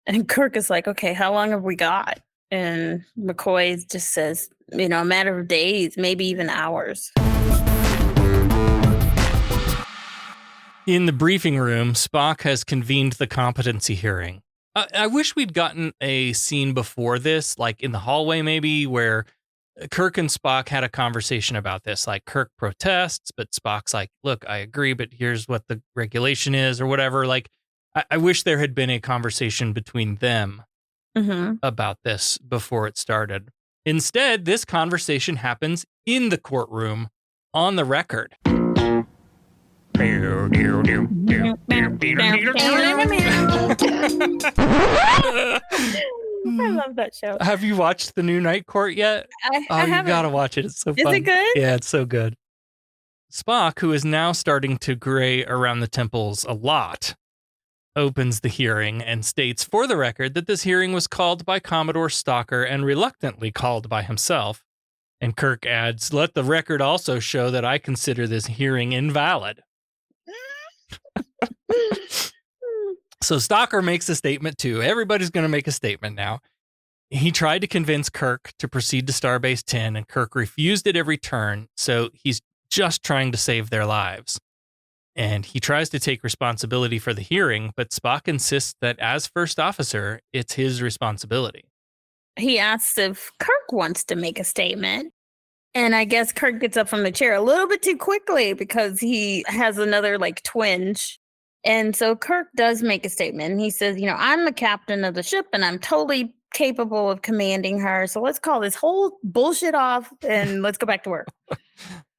And Kirk is like, okay, how long have we got? And McCoy just says, a matter of days, maybe even hours. In the briefing room, Spock has convened the competency hearing. I wish we'd gotten a scene before this, like in the hallway maybe, where Kirk and Spock had a conversation about this. Like Kirk protests, but Spock's like, look, I agree, but here's what the regulation is or whatever. Like, I wish there had been a conversation between them about this before it started. Instead, this conversation happens in the courtroom on the record. I love that show. Have you watched the new Night Court yet? I you haven't. gotta watch it. It's so fun. Is it good? Yeah, it's so good. Spock, who is now starting to gray around the temples a lot, opens the hearing and states for the record that this hearing was called by Commodore Stalker and reluctantly called by himself. And Kirk adds, let the record also show that I consider this hearing invalid. So Stalker makes a statement too. Everybody's going to make a statement now. He tried to convince Kirk to proceed to Starbase 10, and Kirk refused at every turn, so he's just trying to save their lives. And he tries to take responsibility for the hearing, but Spock insists that as first officer, it's his responsibility. He asks if Kirk wants to make a statement. And I guess Kirk gets up from the chair a little bit too quickly because he has another twinge. And so Kirk does make a statement. He says, I'm the captain of the ship and I'm totally capable of commanding her. So let's call this whole bullshit off and let's go back to work.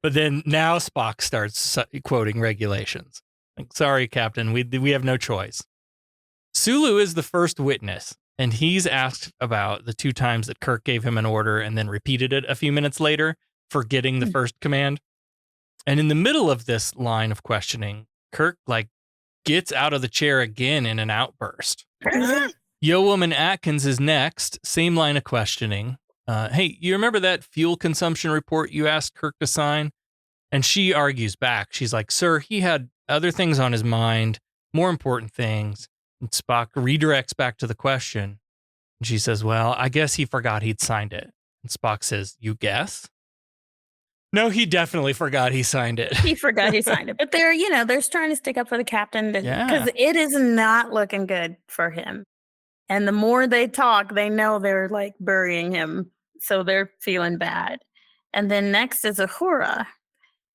But then now Spock starts quoting regulations. Like, sorry, Captain, we have no choice. Sulu is the first witness, and he's asked about the 2 times that Kirk gave him an order and then repeated it a few minutes later, forgetting the first command. And in the middle of this line of questioning, Kirk gets out of the chair again in an outburst. Yo Woman Atkins is next. Same line of questioning. Hey, you remember that fuel consumption report you asked Kirk to sign? And she argues back. She's like, sir, he had other things on his mind, more important things. And Spock redirects back to the question. And she says, well, I guess he forgot he'd signed it. And Spock says, you guess? No, he definitely forgot he signed it. He forgot he signed it. But they're trying to stick up for the captain because it is not looking good for him. And the more they talk, they know they're burying him. So they're feeling bad. And then next is Uhura,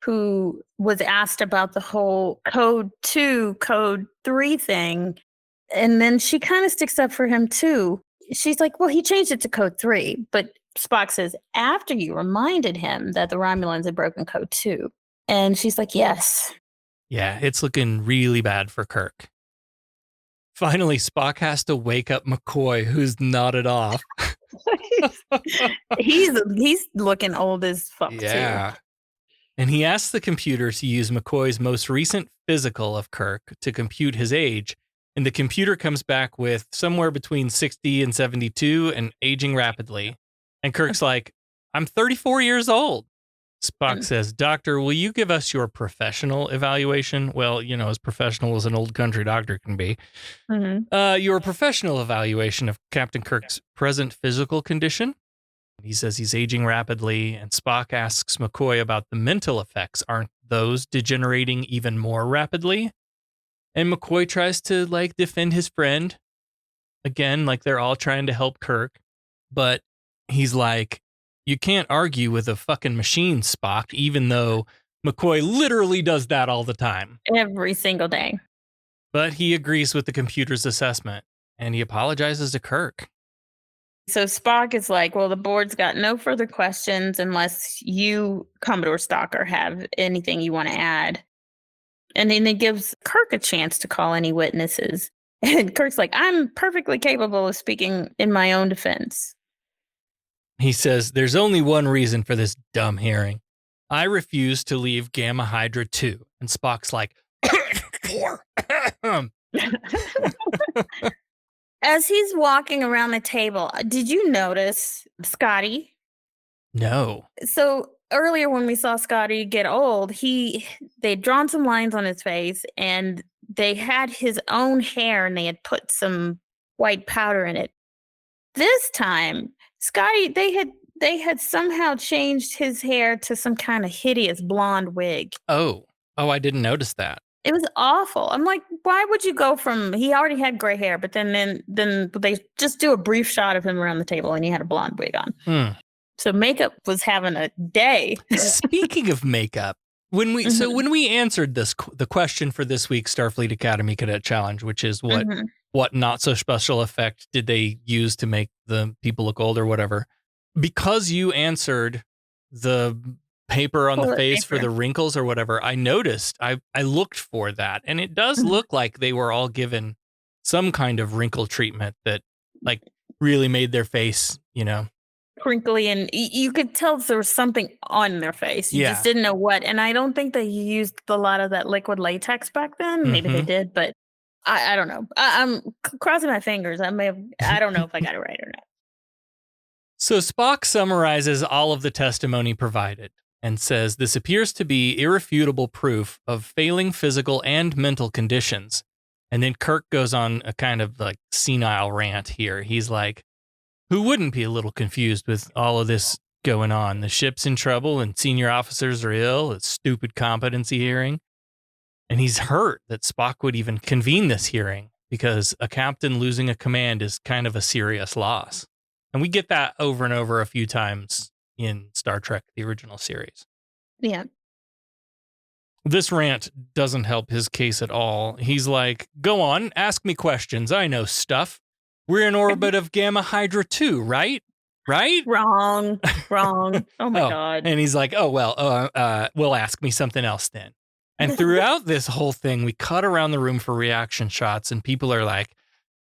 who was asked about the whole code 2, code 3 thing. And then she kind of sticks up for him too. She's like, well, he changed it to code 3. But Spock says, after you reminded him that the Romulans had broken code 2. And she's like, yes. Yeah, it's looking really bad for Kirk. Finally, Spock has to wake up McCoy, who's nodded off. He's looking old as fuck, too. And he asks the computer to use McCoy's most recent physical of Kirk to compute his age. And the computer comes back with somewhere between 60 and 72 and aging rapidly. And Kirk's like, I'm 34 years old. Spock says, Doctor, will you give us your professional evaluation? Well, as professional as an old country doctor can be. Your professional evaluation of Captain Kirk's present physical condition. He says he's aging rapidly, and Spock asks McCoy about the mental effects. Aren't those degenerating even more rapidly? And McCoy tries to like defend his friend. Again, like they're all trying to help Kirk. But he's like, you can't argue with a fucking machine, Spock, even though McCoy literally does that all the time. Every single day. But he agrees with the computer's assessment, and he apologizes to Kirk. So Spock is like, well, the board's got no further questions unless you, Commodore Stalker, have anything you want to add. And then it gives Kirk a chance to call any witnesses. And Kirk's like, I'm perfectly capable of speaking in my own defense. He says, there's only one reason for this dumb hearing. I refuse to leave Gamma Hydra 2. And Spock's like, 4. As he's walking around the table, did you notice Scotty? No. So earlier when we saw Scotty get old, they'd drawn some lines on his face and they had his own hair and they had put some white powder in it. This time, Scotty, they had somehow changed his hair to some kind of hideous blonde wig. Oh, I didn't notice that. It was awful. I'm like, why would you go from, he already had gray hair, but then they just do a brief shot of him around the table and he had a blonde wig on. So makeup was having a day. Speaking of makeup, when we answered the question for this week's Starfleet Academy Cadet Challenge, which is what not so special effect did they use to make the people look old or whatever, because you answered the paper on the face for the wrinkles or whatever, I noticed, I looked for that, and it does look like they were all given some kind of wrinkle treatment that like really made their face, crinkly, and you could tell there was something on their face. You just didn't know what. And I don't think they used a lot of that liquid latex back then. Maybe they did, but I don't know. I'm crossing my fingers. I don't know if I got it right or not. So Spock summarizes all of the testimony provided and says this appears to be irrefutable proof of failing physical and mental conditions. And then Kirk goes on a kind of like senile rant here. He's like, who wouldn't be a little confused with all of this going on? The ship's in trouble and senior officers are ill. It's stupid competency hearing. And he's hurt that Spock would even convene this hearing because a captain losing a command is kind of a serious loss. And we get that over and over a few times in Star Trek, the original series. Yeah. This rant doesn't help his case at all. He's like, go on, ask me questions. I know stuff. We're in orbit of Gamma Hydra 2, right? Right? Wrong. Oh my God. And he's like, well, ask me something else then. And throughout this whole thing, we cut around the room for reaction shots and people are like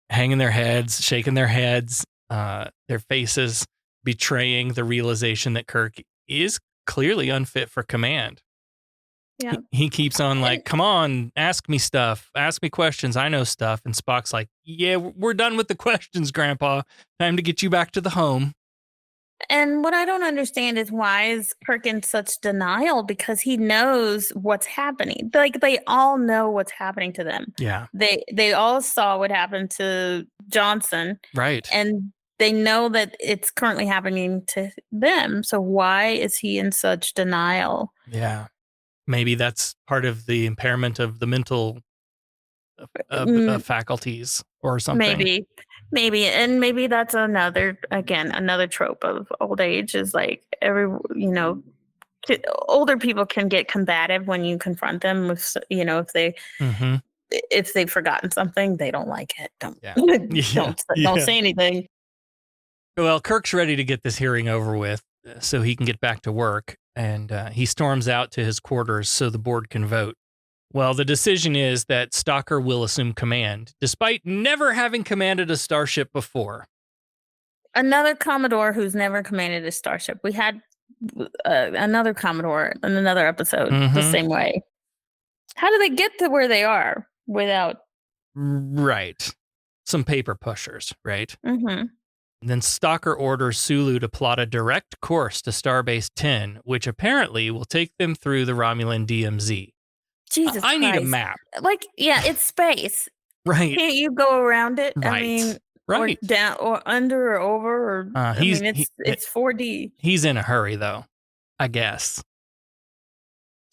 hanging their heads, shaking their heads, their faces betraying the realization that Kirk is clearly unfit for command. Yeah. He keeps on like, come on, ask me stuff. Ask me questions. I know stuff. And Spock's like, yeah, we're done with the questions, Grandpa. Time to get you back to the home. And what I don't understand is why is Kirk in such denial? Because he knows what's happening. Like they all know what's happening to them. Yeah. They all saw what happened to Johnson. Right. And they know that it's currently happening to them. So why is he in such denial? Yeah. Maybe that's part of the impairment of the mental faculties or something. Maybe. And maybe that's another trope of old age is like older people can get combative when you confront them with, if they've forgotten something, they don't like it. Don't say anything. Well, Kirk's ready to get this hearing over with so he can get back to work. And he storms out to his quarters so the board can vote. Well, the decision is that Stalker will assume command, despite never having commanded a starship before. Another Commodore who's never commanded a starship. We had another Commodore in another episode the same way. How do they get to where they are without? Right. Some paper pushers, right? Mm-hmm. Then Stalker orders Sulu to plot a direct course to Starbase 10, which apparently will take them through the Romulan DMZ. Jesus I Christ. need a map. Like, yeah, it's space. Right. Can't you go around it? Right. I mean, Right. Or down or under or over or it's 4D. He's in a hurry though, I guess.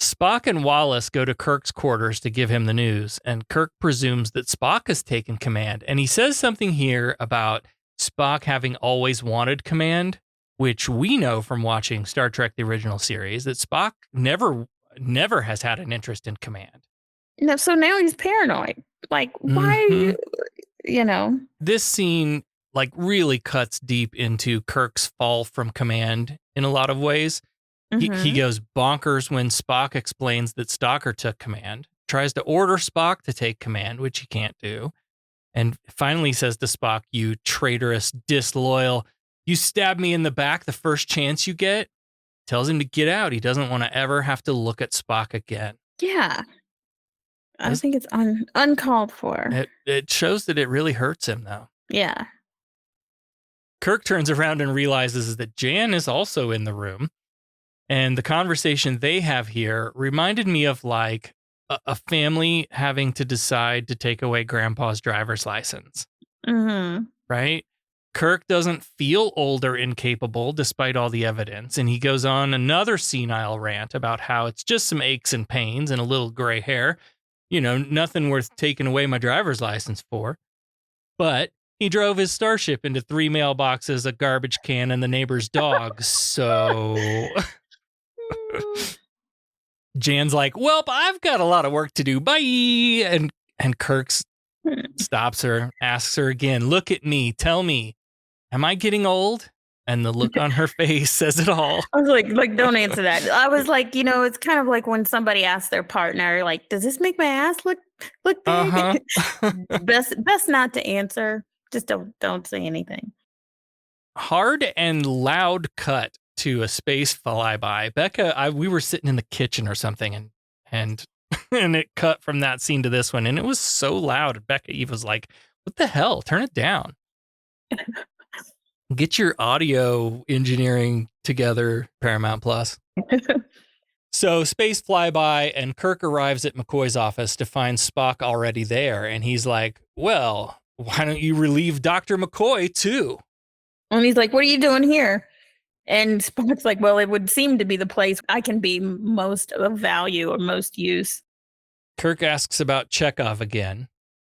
Spock and Wallace go to Kirk's quarters to give him the news, and Kirk presumes that Spock has taken command. And he says something here about Spock having always wanted command, which we know from watching Star Trek, the original series, that Spock never has had an interest in command. No, so now he's paranoid. Like, why, This scene like really cuts deep into Kirk's fall from command in a lot of ways. He goes bonkers when Spock explains that Stalker took command, tries to order Spock to take command, which he can't do, and finally says to Spock, "You traitorous, disloyal, you stab me in the back the first chance you get." Tells him to get out. He doesn't want to ever have to look at Spock again. Yeah. I think it's uncalled for. It shows that it really hurts him, though. Yeah. Kirk turns around and realizes that Jan is also in the room. And the conversation they have here reminded me of like a family having to decide to take away grandpa's driver's license. Mm-hmm. Right? Kirk doesn't feel old or incapable despite all the evidence. And he goes on another senile rant about how it's just some aches and pains and a little gray hair. Nothing worth taking away my driver's license for. But he drove his Starship into 3 mailboxes, a garbage can, and the neighbor's dog. So Jan's like, "Well, I've got a lot of work to do. Bye." And Kirk stops her, asks her again, "Look at me. Tell me, am I getting old?" And the look on her face says it all. I was like, don't answer that. I was like, it's kind of like when somebody asks their partner, like, "Does this make my ass look big?" Best not to answer. Just don't say anything. Hard and loud cut to a space flyby. Becca, we were sitting in the kitchen or something, and it cut from that scene to this one, and it was so loud. Becca Eve was like, "What the hell? Turn it down." Get your audio engineering together, Paramount Plus. So space flyby, and Kirk arrives at McCoy's office to find Spock already there, and he's like, "Well, why don't you relieve Dr. McCoy too?" And he's like, "What are you doing here?" And Spock's like, "Well, it would seem to be the place I can be most of value or most use." Kirk asks about Chekhov again.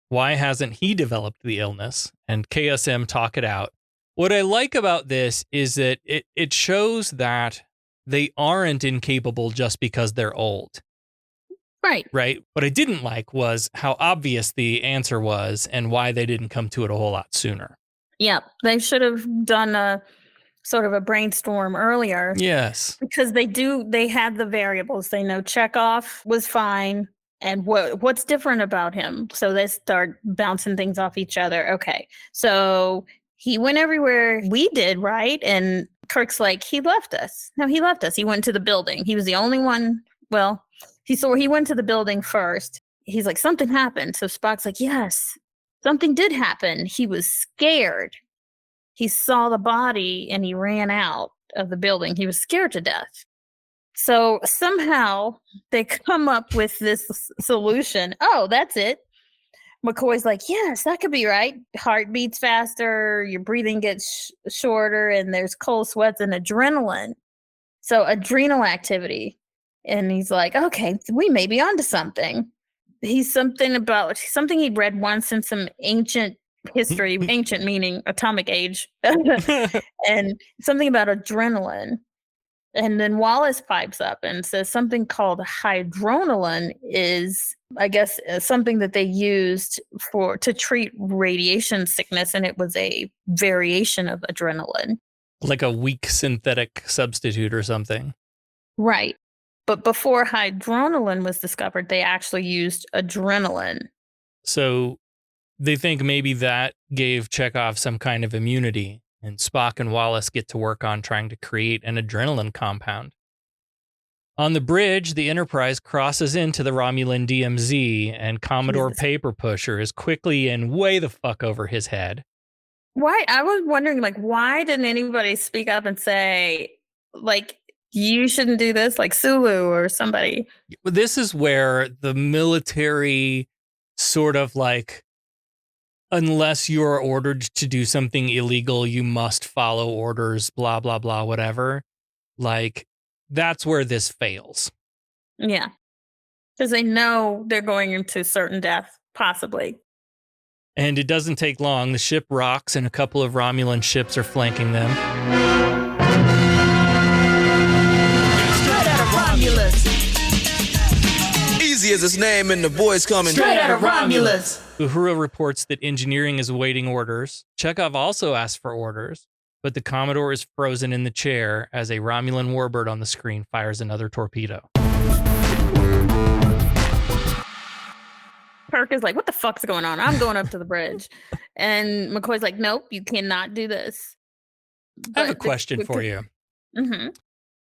Why hasn't he developed the illness? And KSM talk it out. What I like about this is that it shows that they aren't incapable just because they're old. Right. Right. What I didn't like was how obvious the answer was and why they didn't come to it a whole lot sooner. Yeah. They should have done a sort of a brainstorm earlier. Yes. Because they had the variables. They know Chekhov was fine. And what's different about him? So they start bouncing things off each other. Okay. So he went everywhere we did, right? And Kirk's like, he left us. No, he left us. He went to the building. He was the only one. Well, he went to the building first. He's like, something happened. So Spock's like, yes, something did happen. He was scared. He saw the body and he ran out of the building. He was scared to death. So somehow they come up with this solution. Oh, that's it. McCoy's like, yes, that could be right. Heart beats faster, your breathing gets shorter, and there's cold sweats and adrenaline. So adrenal activity. And he's like, okay, we may be onto something. He's something he'd read once in some ancient history, ancient meaning atomic age, and something about adrenaline. And then Wallace pipes up and says something called hydronolin is, I guess, something that they used to treat radiation sickness, and it was a variation of adrenaline. Like a weak synthetic substitute or something. Right. But before hydronolin was discovered, they actually used adrenaline. So they think maybe that gave Chekhov some kind of immunity. And Spock and Wallace get to work on trying to create an adrenaline compound. On the bridge, the Enterprise crosses into the Romulan DMZ, and Commodore Paper Pusher is quickly and way the fuck over his head. Why? I was wondering, why didn't anybody speak up and say, you shouldn't do this, like Sulu or somebody? This is where the military sort of unless you are ordered to do something illegal, you must follow orders, blah, blah, blah, whatever. Like, that's where this fails. Yeah. Because they know they're going into certain death, possibly. And it doesn't take long. The ship rocks and a couple of Romulan ships are flanking them. Straight out of Romulus. Easy as his name and the boys coming. Straight out of Romulus. Uhura reports that engineering is awaiting orders. Chekhov also asks for orders, but the Commodore is frozen in the chair as a Romulan warbird on the screen fires another torpedo. Kirk is like, what the fuck's going on? I'm going up to the bridge. And McCoy's like, nope, you cannot do this. I have a question for you. Mm-hmm.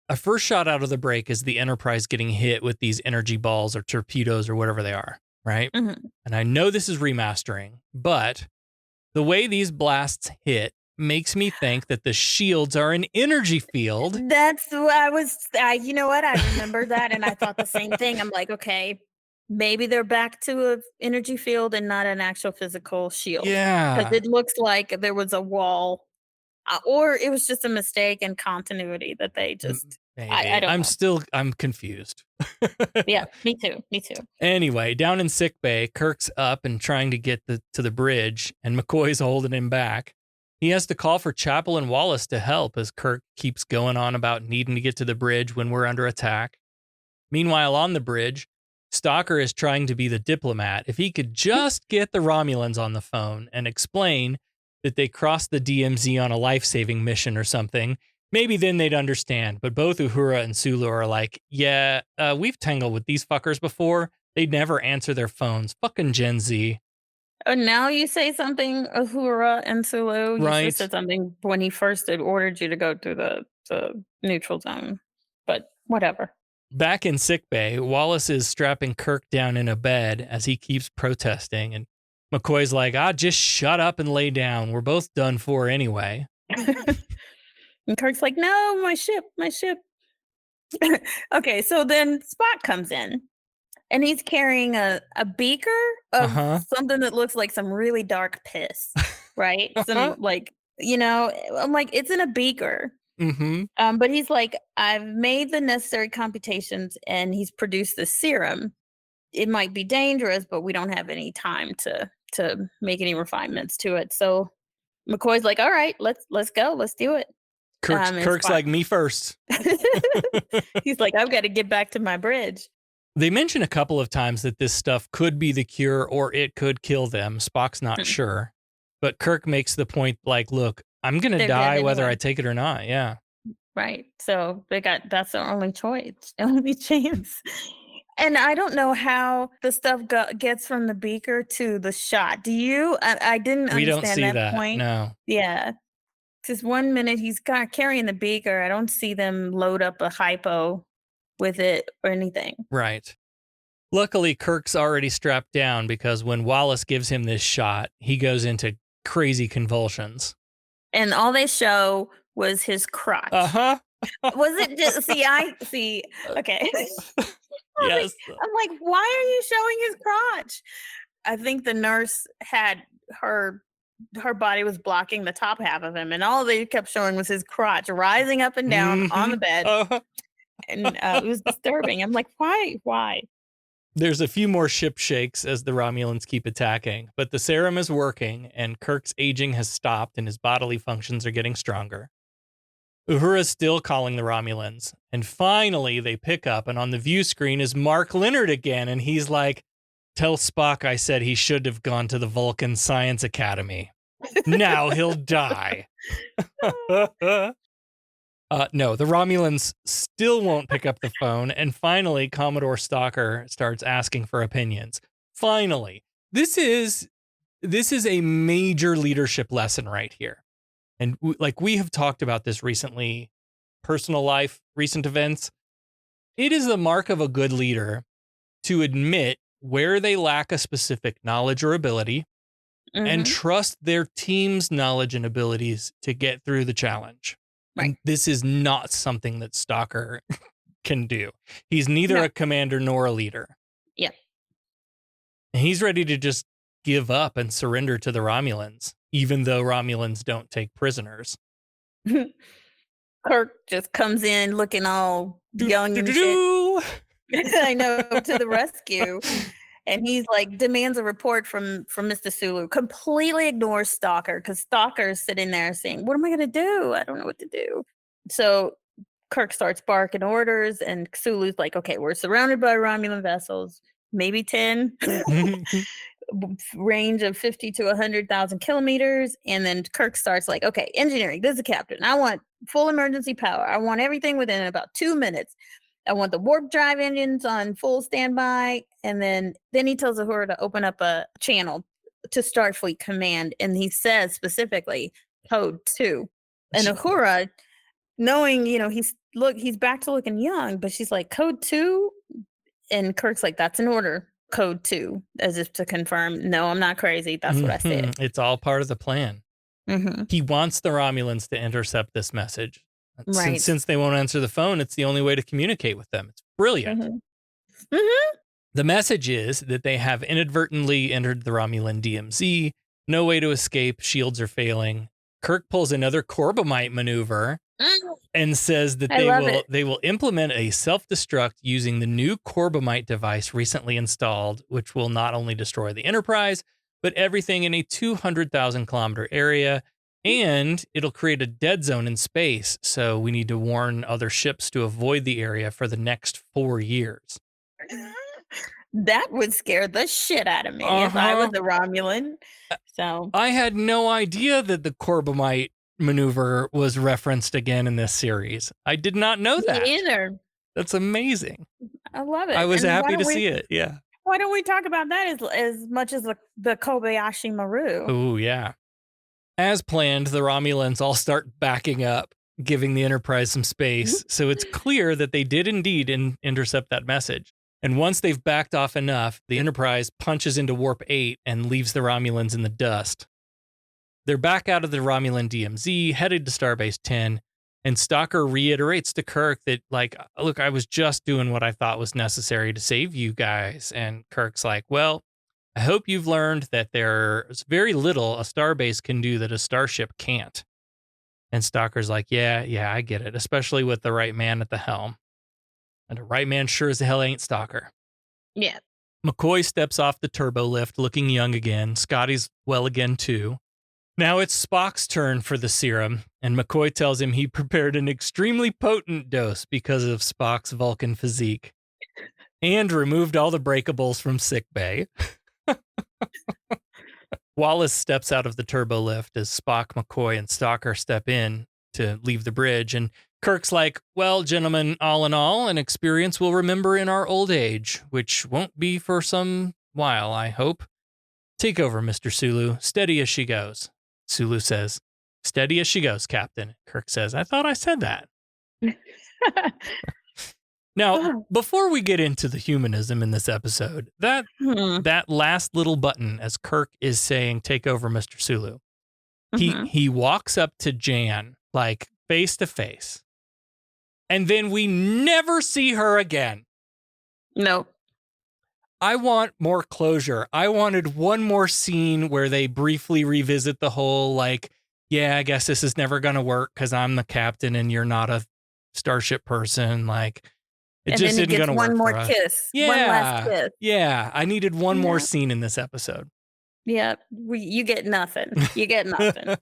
A first shot out of the break is the Enterprise getting hit with these energy balls or torpedoes or whatever they are, right? Mm-hmm. And I know this is remastering, but the way these blasts hit makes me think that the shields are an energy field. That's what I was, you know what? I remember that and I thought the same thing. I'm like, okay, maybe they're back to an energy field and not an actual physical shield. Yeah. Because it looks like there was a wall or it was just a mistake in continuity that they just, I don't know. I'm confused. Yeah, me too. Anyway, down in sickbay, Kirk's up and trying to get to the bridge, and McCoy's holding him back. He has to call for Chapel and Wallace to help as Kirk keeps going on about needing to get to the bridge when we're under attack. Meanwhile, on the bridge, Stalker is trying to be the diplomat. If he could just get the Romulans on the phone and explain that they crossed the DMZ on a life-saving mission or something, maybe then they'd understand. But both Uhura and Sulu are like, yeah, we've tangled with these fuckers before. They'd never answer their phones. Fucking Gen Z. Oh, now you say something, Uhura and Sulu. You Right. should have said something when he first had ordered you to go to the neutral zone. But whatever. Back in sickbay, Wallace is strapping Kirk down in a bed as he keeps protesting. And McCoy's like, just shut up and lay down. We're both done for anyway. And Kirk's like, no, my ship. Okay, so then Spock comes in. And he's carrying a beaker of something that looks like some really dark piss, right? Some like, I'm like, it's in a beaker. Mm-hmm. But he's like, I've made the necessary computations and he's produced the serum. It might be dangerous, but we don't have any time to make any refinements to it. So McCoy's like, all right, let's go. Let's do it. Kirk's like, me first. He's like, I've got to get back to my bridge. They mention a couple of times that this stuff could be the cure or it could kill them. Spock's not sure. But Kirk makes the point like, look, I'm going to die whether I take it or not. Yeah. Right. So that's their only choice, only chance. And I don't know how the stuff gets from the beaker to the shot. Do you? I didn't understand we don't see that point. No. Yeah. Because 1 minute he's carrying the beaker. I don't see them load up a hypo with it or anything. Right. Luckily, Kirk's already strapped down because when Wallace gives him this shot, he goes into crazy convulsions. And all they show was his crotch. Uh-huh. Was it just, okay. Yes. I'm like, why are you showing his crotch? I think the nurse had her body was blocking the top half of him, and all they kept showing was his crotch rising up and down on the bed. And it was disturbing. I'm like, why? There's a few more ship shakes as the Romulans keep attacking, but the serum is working and Kirk's aging has stopped and his bodily functions are getting stronger. Uhura's still calling the Romulans, and finally they pick up, and on the view screen is Mark Leonard again, and he's like, tell Spock I said he should have gone to the Vulcan Science Academy. Now he'll die. No, the Romulans still won't pick up the phone, and finally Commodore Stalker starts asking for opinions. Finally. This is a major leadership lesson right here. And we have talked about this recently, personal life, recent events. It is the mark of a good leader to admit where they lack a specific knowledge or ability and trust their team's knowledge and abilities to get through the challenge. Right. And this is not something that Stalker can do. He's neither a commander nor a leader. Yeah. And he's ready to just give up and surrender to the Romulans, even though Romulans don't take prisoners. Kirk just comes in looking all young and shit. I know, to the rescue. And he's like, demands a report from Mr. Sulu. Completely ignores Stalker because Stalker's sitting there saying, what am I going to do? I don't know what to do. So Kirk starts barking orders, and Sulu's like, okay, we're surrounded by Romulan vessels, maybe 10, range of 50 to 100,000 kilometers. And then Kirk starts like, okay, engineering, this is the captain. I want full emergency power. I want everything within about 2 minutes. I want the warp drive engines on full standby. And then he tells Uhura to open up a channel to Starfleet Command. And he says specifically code 2. And Uhura, knowing, he's back to looking young, but she's like, code 2? And Kirk's like, that's an order, code 2, as if to confirm, no, I'm not crazy. That's what I said. It's all part of the plan. He wants the Romulans to intercept this message. Right. Since they won't answer the phone, it's the only way to communicate with them. It's brilliant. The message is that they have inadvertently entered the Romulan DMZ. No way to escape. Shields are failing. Kirk pulls another Corbomite maneuver and says that they will implement a self-destruct using the new Corbomite device recently installed, which will not only destroy the Enterprise, but everything in a 200,000 kilometer area. And it'll create a dead zone in space, so we need to warn other ships to avoid the area for the next 4 years. That would scare the shit out of me if I was a Romulan. So I had no idea that the Corbomite maneuver was referenced again in this series. I did not know that. Me either. That's amazing. I love it. I was happy to see it. Yeah. Why don't we talk about that as much as the Kobayashi Maru? Oh, yeah. As planned, the Romulans all start backing up, giving the Enterprise some space. So it's clear that they did indeed intercept that message. And once they've backed off enough, the Enterprise punches into Warp 8 and leaves the Romulans in the dust. They're back out of the Romulan DMZ, headed to Starbase 10, and Stalker reiterates to Kirk that, like, look, I was just doing what I thought was necessary to save you guys. And Kirk's like, well, I hope you've learned that there's very little a starbase can do that a starship can't. And Stalker's like, yeah, I get it, especially with the right man at the helm. And the right man sure as hell ain't Stalker. Yeah. McCoy steps off the turbo lift, looking young again. Scotty's well again, too. Now it's Spock's turn for the serum, and McCoy tells him he prepared an extremely potent dose because of Spock's Vulcan physique and removed all the breakables from sickbay. Wallace steps out of the turbo lift as Spock, McCoy, and Stalker step in to leave the bridge, and Kirk's like, well, gentlemen, all in all, an experience we'll remember in our old age, which won't be for some while, I hope. Take over, Mr. Sulu. Steady as she goes. Sulu says, steady as she goes, Captain. Kirk says, I thought I said that. Now, before we get into the humanism in this episode, that last little button as Kirk is saying, take over, Mr. Sulu, he walks up to Jan, like face to face, and then we never see her again. Nope. I want more closure. I wanted one more scene where they briefly revisit the whole, like, yeah, I guess this is never going to work because I'm the captain and you're not a starship person. Like, it just isn't going to work. One more kiss. Yeah. One last kiss. Yeah. I needed one more scene in this episode. Yeah. You get nothing. You get nothing.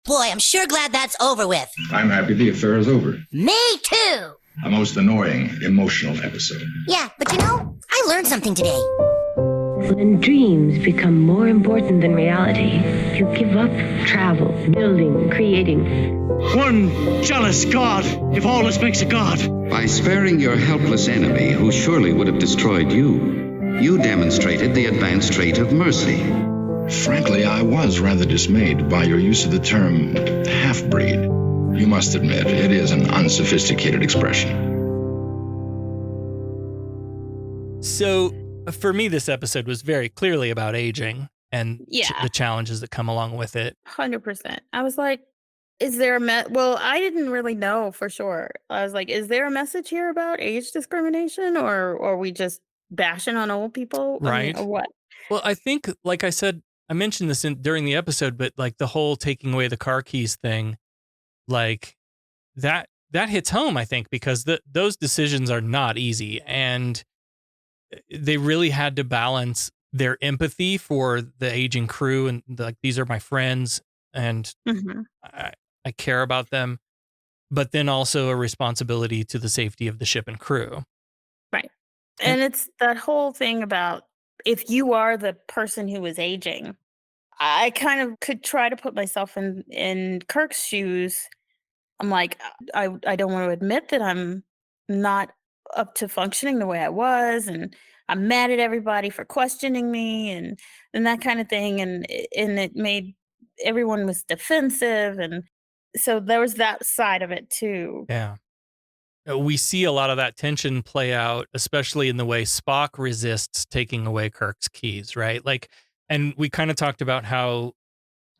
Boy, I'm sure glad that's over with. I'm happy the affair is over. Me too. A most annoying, emotional episode. Yeah, but I learned something today. When dreams become more important than reality, you give up travel, building, creating. One jealous god, if all this makes a god. By sparing your helpless enemy, who surely would have destroyed you, you demonstrated the advanced trait of mercy. Frankly, I was rather dismayed by your use of the term half-breed. You must admit, it is an unsophisticated expression. So, for me, this episode was very clearly about aging and the challenges that come along with it. 100%. I was like, is there well, I didn't really know for sure. I was like, is there a message here about age discrimination, or are we just bashing on old people? Right. Or what? Well, I think, like I said, I mentioned this during the episode, but like the whole taking away the car keys thing, like that hits home, I think, because those decisions are not easy, and they really had to balance their empathy for the aging crew and like, these are my friends and Mhm. I care about them, but then also a responsibility to the safety of the ship and crew. Right. And And it's that whole thing about if you are the person who is aging, I kind of could try to put myself in Kirk's shoes. I'm like, I don't want to admit that I'm not up to functioning the way I was, and I'm mad at everybody for questioning me, and that kind of thing, and it made everyone was defensive, and so there was that side of it too. yeah. We see a lot of that tension play out, especially in the way Spock resists taking away Kirk's keys, right? Like, and we kind of talked about how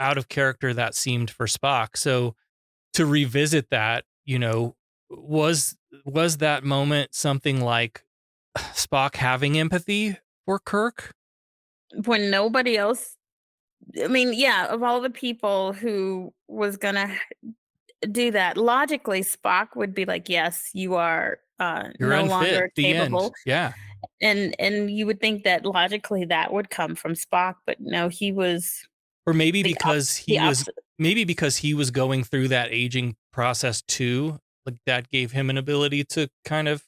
out of character that seemed for Spock. So to revisit that, was that moment something like Spock having empathy for Kirk? When nobody else, I mean, yeah, of all the people who was gonna do that, logically, Spock would be like, "Yes, you are You're no unfit. longer The end. capable," Yeah. and you would think that logically that would come from Spock, but no, he was Or maybe the op- because the opposite. he was going through that aging process too, like that gave him an ability to kind of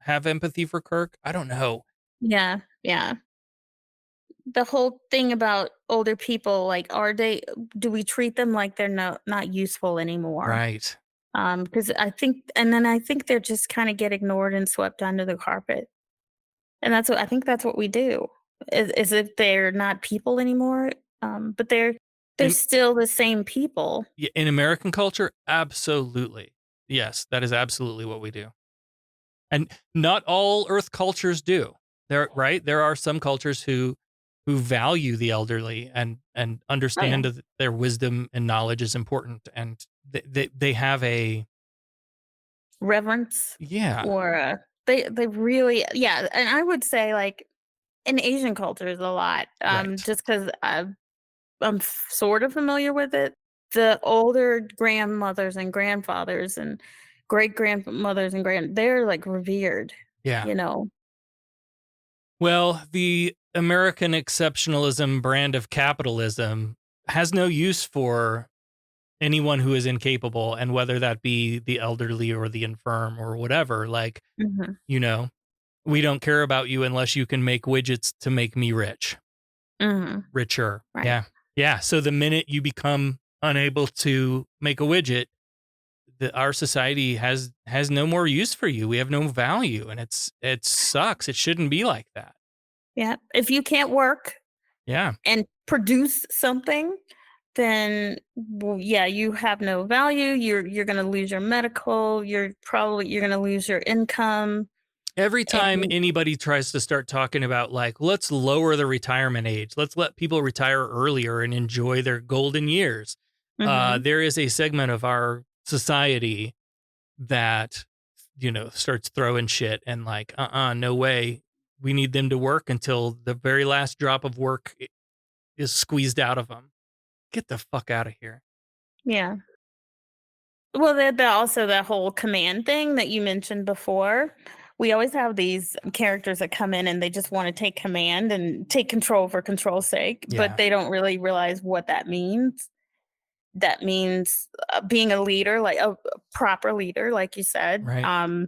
have empathy for Kirk. I don't know. Yeah, yeah. The whole thing about older people, like, do we treat them like they're not useful anymore? Right. Because I think they're just kind of get ignored and swept under the carpet. And that's what we do. Is if they're not people anymore, but they're In still the same people. in American culture, absolutely. Yes, that is absolutely what we do. And not all Earth cultures do. There are some cultures who value the elderly and Oh yeah, understand that their wisdom and knowledge is important, and they have a reverence yeah, or they really, yeah. And I would say like in Asian cultures a lot, right. just because I'm sort of familiar with it. The older grandmothers and grandfathers and great grandmothers and they're like revered, Yeah. you know. Well, the American exceptionalism brand of capitalism has no use for anyone who is incapable, and whether that be the elderly or the infirm or whatever, like, Mhm. you know, we don't care about you unless you can make widgets to make me Mhm. richer. Right. Yeah. Yeah. So the minute you become unable to make a widget, our society has no more use for you. We have no value, and it sucks. It shouldn't be like that. Yeah. If you can't work Yeah. and produce something, then well, yeah, you have no value. You're going to lose your medical. You're going to lose your income. Every time And anybody tries to start talking about, like, let's lower the retirement age, let's let people retire earlier and enjoy their golden years, mhm. there is a segment of our society that, starts throwing shit and like, no way. We need them to work until the very last drop of work is squeezed out of them. Get the fuck out of here. Yeah. Well, also that whole command thing that you mentioned before. We always have these characters that come in and they just want to take command and take control for control's sake, but Yeah. they don't really realize what that means. That means being a leader, like a proper leader, like you said. Right.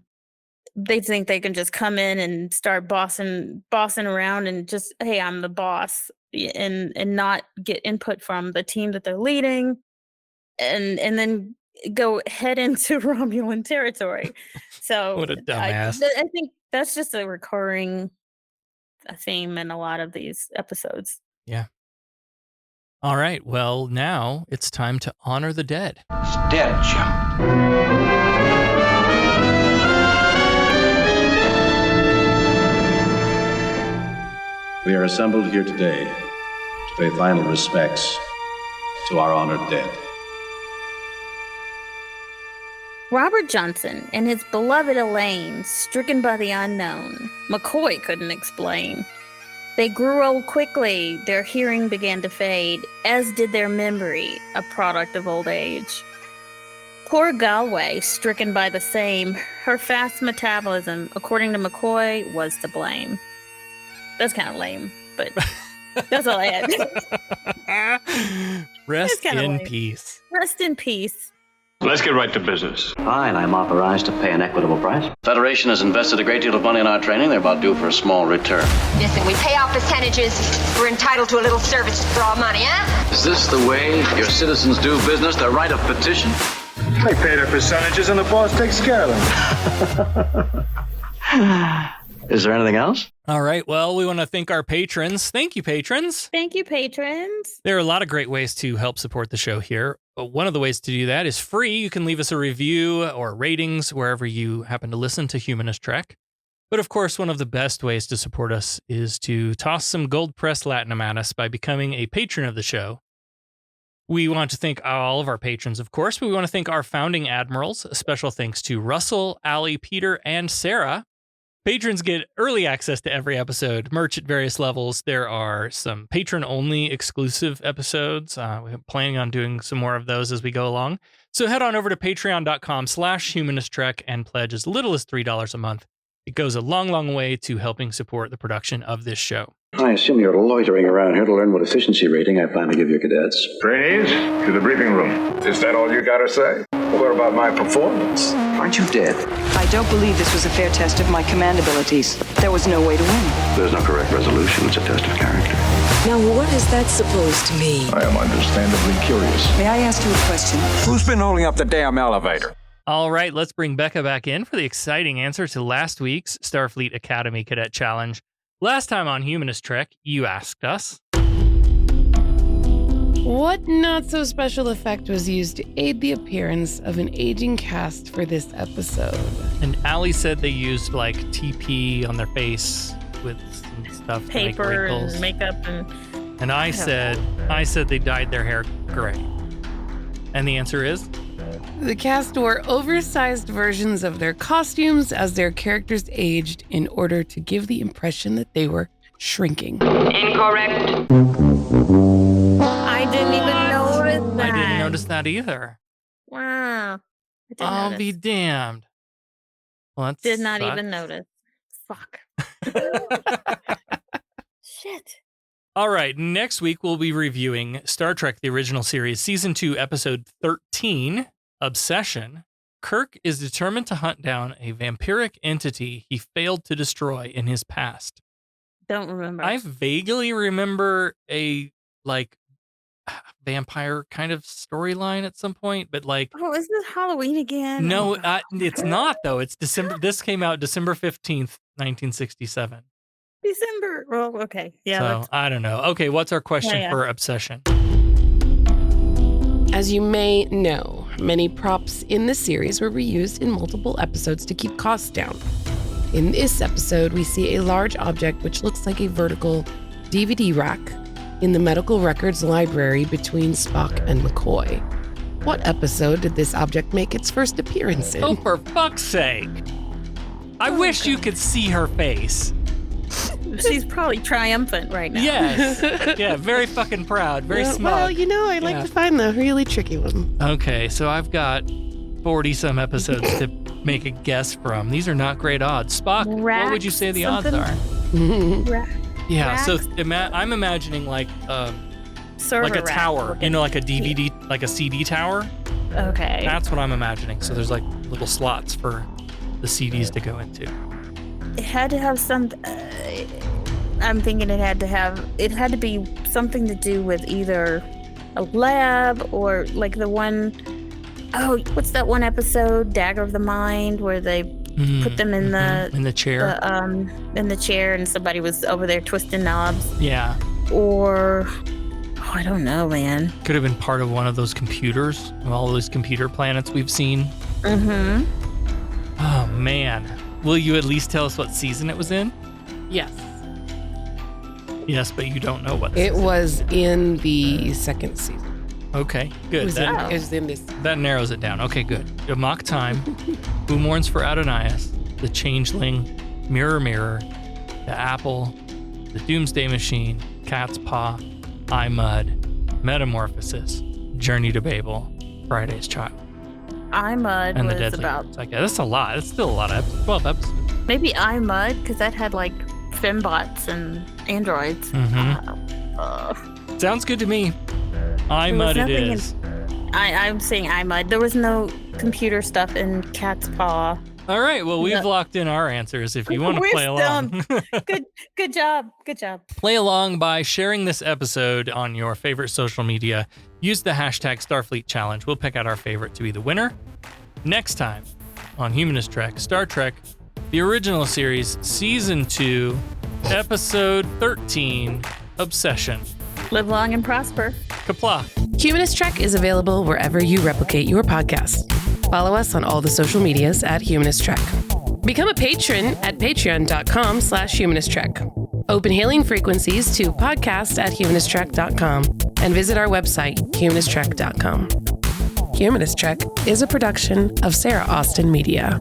They think they can just come in and start bossing around and just, hey, I'm the boss, and not get input from the team that they're leading, and then go head into Romulan territory. So What a I dumbass. I think that's just a recurring theme in a lot of these episodes. Yeah. All right. Well, now it's time to honor the dead. It's dead, Jim. We are assembled here today to pay final respects to our honored dead. Robert Johnson and his beloved Elaine, stricken by the unknown. McCoy couldn't explain. They grew old quickly. Their hearing began to fade, as did their memory, a product of old age. Poor Galway, stricken by the same, her fast metabolism, according to McCoy, was to blame. That's kind of lame, but that's all I had. Rest in peace. Rest in peace. Let's get right to business. Fine, I'm authorized to pay an equitable price. Federation has invested a great deal of money in our training. They're about due for a small return. Listen, we pay off percentages. We're entitled to a little service for our money, huh? Is this the way your citizens do business? Their right of petition? They pay their percentages and the boss takes care of them. Is there anything else? All right. Well, we want to thank our patrons. Thank you, patrons. Thank you, patrons. There are a lot of great ways to help support the show here. But one of the ways to do that is free. You can leave us a review or ratings wherever you happen to listen to Humanist Trek. But of course, one of the best ways to support us is to toss some gold press latinum at us by becoming a patron of the show. We want to thank all of our patrons, of course, but we want to thank our founding admirals. A special thanks to Russell, Allie, Peter, and Sarah. Patrons get early access to every episode, merch at various levels. There are some patron-only exclusive episodes. We're planning on doing some more of those as we go along. So head on over to patreon.com/humanisttrek and pledge as little as $3 a month. It goes a long, long way to helping support the production of this show. I assume you're loitering around here to learn what efficiency rating I plan to give your cadets. Trainees, to the briefing room. Is that all you gotta say? What about my performance? Aren't you dead? I don't believe this was a fair test of my command abilities. There was no way to win. There's no correct resolution. It's a test of character. Now, what is that supposed to mean? I am understandably curious. May I ask you a question? Who's been holding up the damn elevator? All right, let's bring Becca back in for the exciting answer to last week's Starfleet Academy Cadet Challenge. Last time on Humanist Trek, you asked us, what not-so-special effect was used to aid the appearance of an aging cast for this episode? And Allie said they used, like, TP on their face with some stuff Paper to make wrinkles. and makeup And I said they dyed their hair gray. And the answer is? The cast wore oversized versions of their costumes as their characters aged in order to give the impression that they were shrinking. Incorrect. I didn't even notice that. I didn't notice that either. Wow. I'll be damned. Well, that Did not sucks. even notice. Fuck. Shit. All right, next week we'll be reviewing Star Trek The Original Series, Season 2, Episode 13, Obsession. Kirk is determined to hunt down a vampiric entity he failed to destroy in his past. Don't remember. I vaguely remember a, like, vampire kind of storyline at some point, but, like... Oh, is this Halloween again? No, it's not, though. It's December. This came out December 15th, 1967. December. Well, okay. Yeah. So, I don't know. Okay, what's our question for Obsession? As you may know, many props in the series were reused in multiple episodes to keep costs down. In this episode, we see a large object which looks like a vertical DVD rack in the medical records library between Spock and McCoy. What episode did this object make its first appearance in? Oh, for fuck's sake. I wish you could see her face. She's probably triumphant right now. Yes. Yeah, very fucking proud, very smug. Well, you know, I like to find the really tricky one. Okay, so I've got 40-some episodes to make a guess from. These are not great odds. Spock, what would you say the odds are? Yeah, so I'm imagining like a tower, you know, like a DVD, like a CD tower. Okay. That's what I'm imagining. So there's like little slots for the CDs to go into. It had to have some. I'm thinking it had to be something to do with either a lab or like the one. Oh, what's that one episode, Dagger of the Mind, where they put them in the chair, in the chair, and somebody was over there twisting knobs. Yeah. Or I don't know, man. Could have been part of one of those computers, of all those computer planets we've seen. Mm-hmm. Oh man. Will you at least tell us what season it was in? Yes. Yes, but you don't know what it was in the second season. Okay, good. It was in this. That narrows it down. Okay, good. Mock Time, Who Mourns for Adonias, The Changeling, Mirror Mirror, The Apple, The The Doomsday Machine, Cat's Paw, I, Mud, Metamorphosis, Journey to Babel, Friday's Child. I, Mud And was the Deadly about... Like, that's a lot. That's still a lot of episodes. 12 episodes. Maybe I, Mud, because that had like fembots and androids. Sounds good to me. I, Mud it is. I'm saying I, Mud. There was no computer stuff in Cat's Paw. All right, well, we've locked in our answers if you want to play along. Good job. Play along by sharing this episode on your favorite social media. Use the hashtag Starfleet Challenge. We'll pick out our favorite to be the winner. Next time on Humanist Trek, Star Trek, the original series, Season 2, Episode 13, Obsession. Live long and prosper. Kapla. Humanist Trek is available wherever you replicate your podcast. Follow us on all the social medias at Humanist Trek. Become a patron at patreon.com/Humanist Trek. Open hailing frequencies to podcast@humanisttrek.com and visit our website, humanisttrek.com. Humanist Trek is a production of Sarah Austin Media.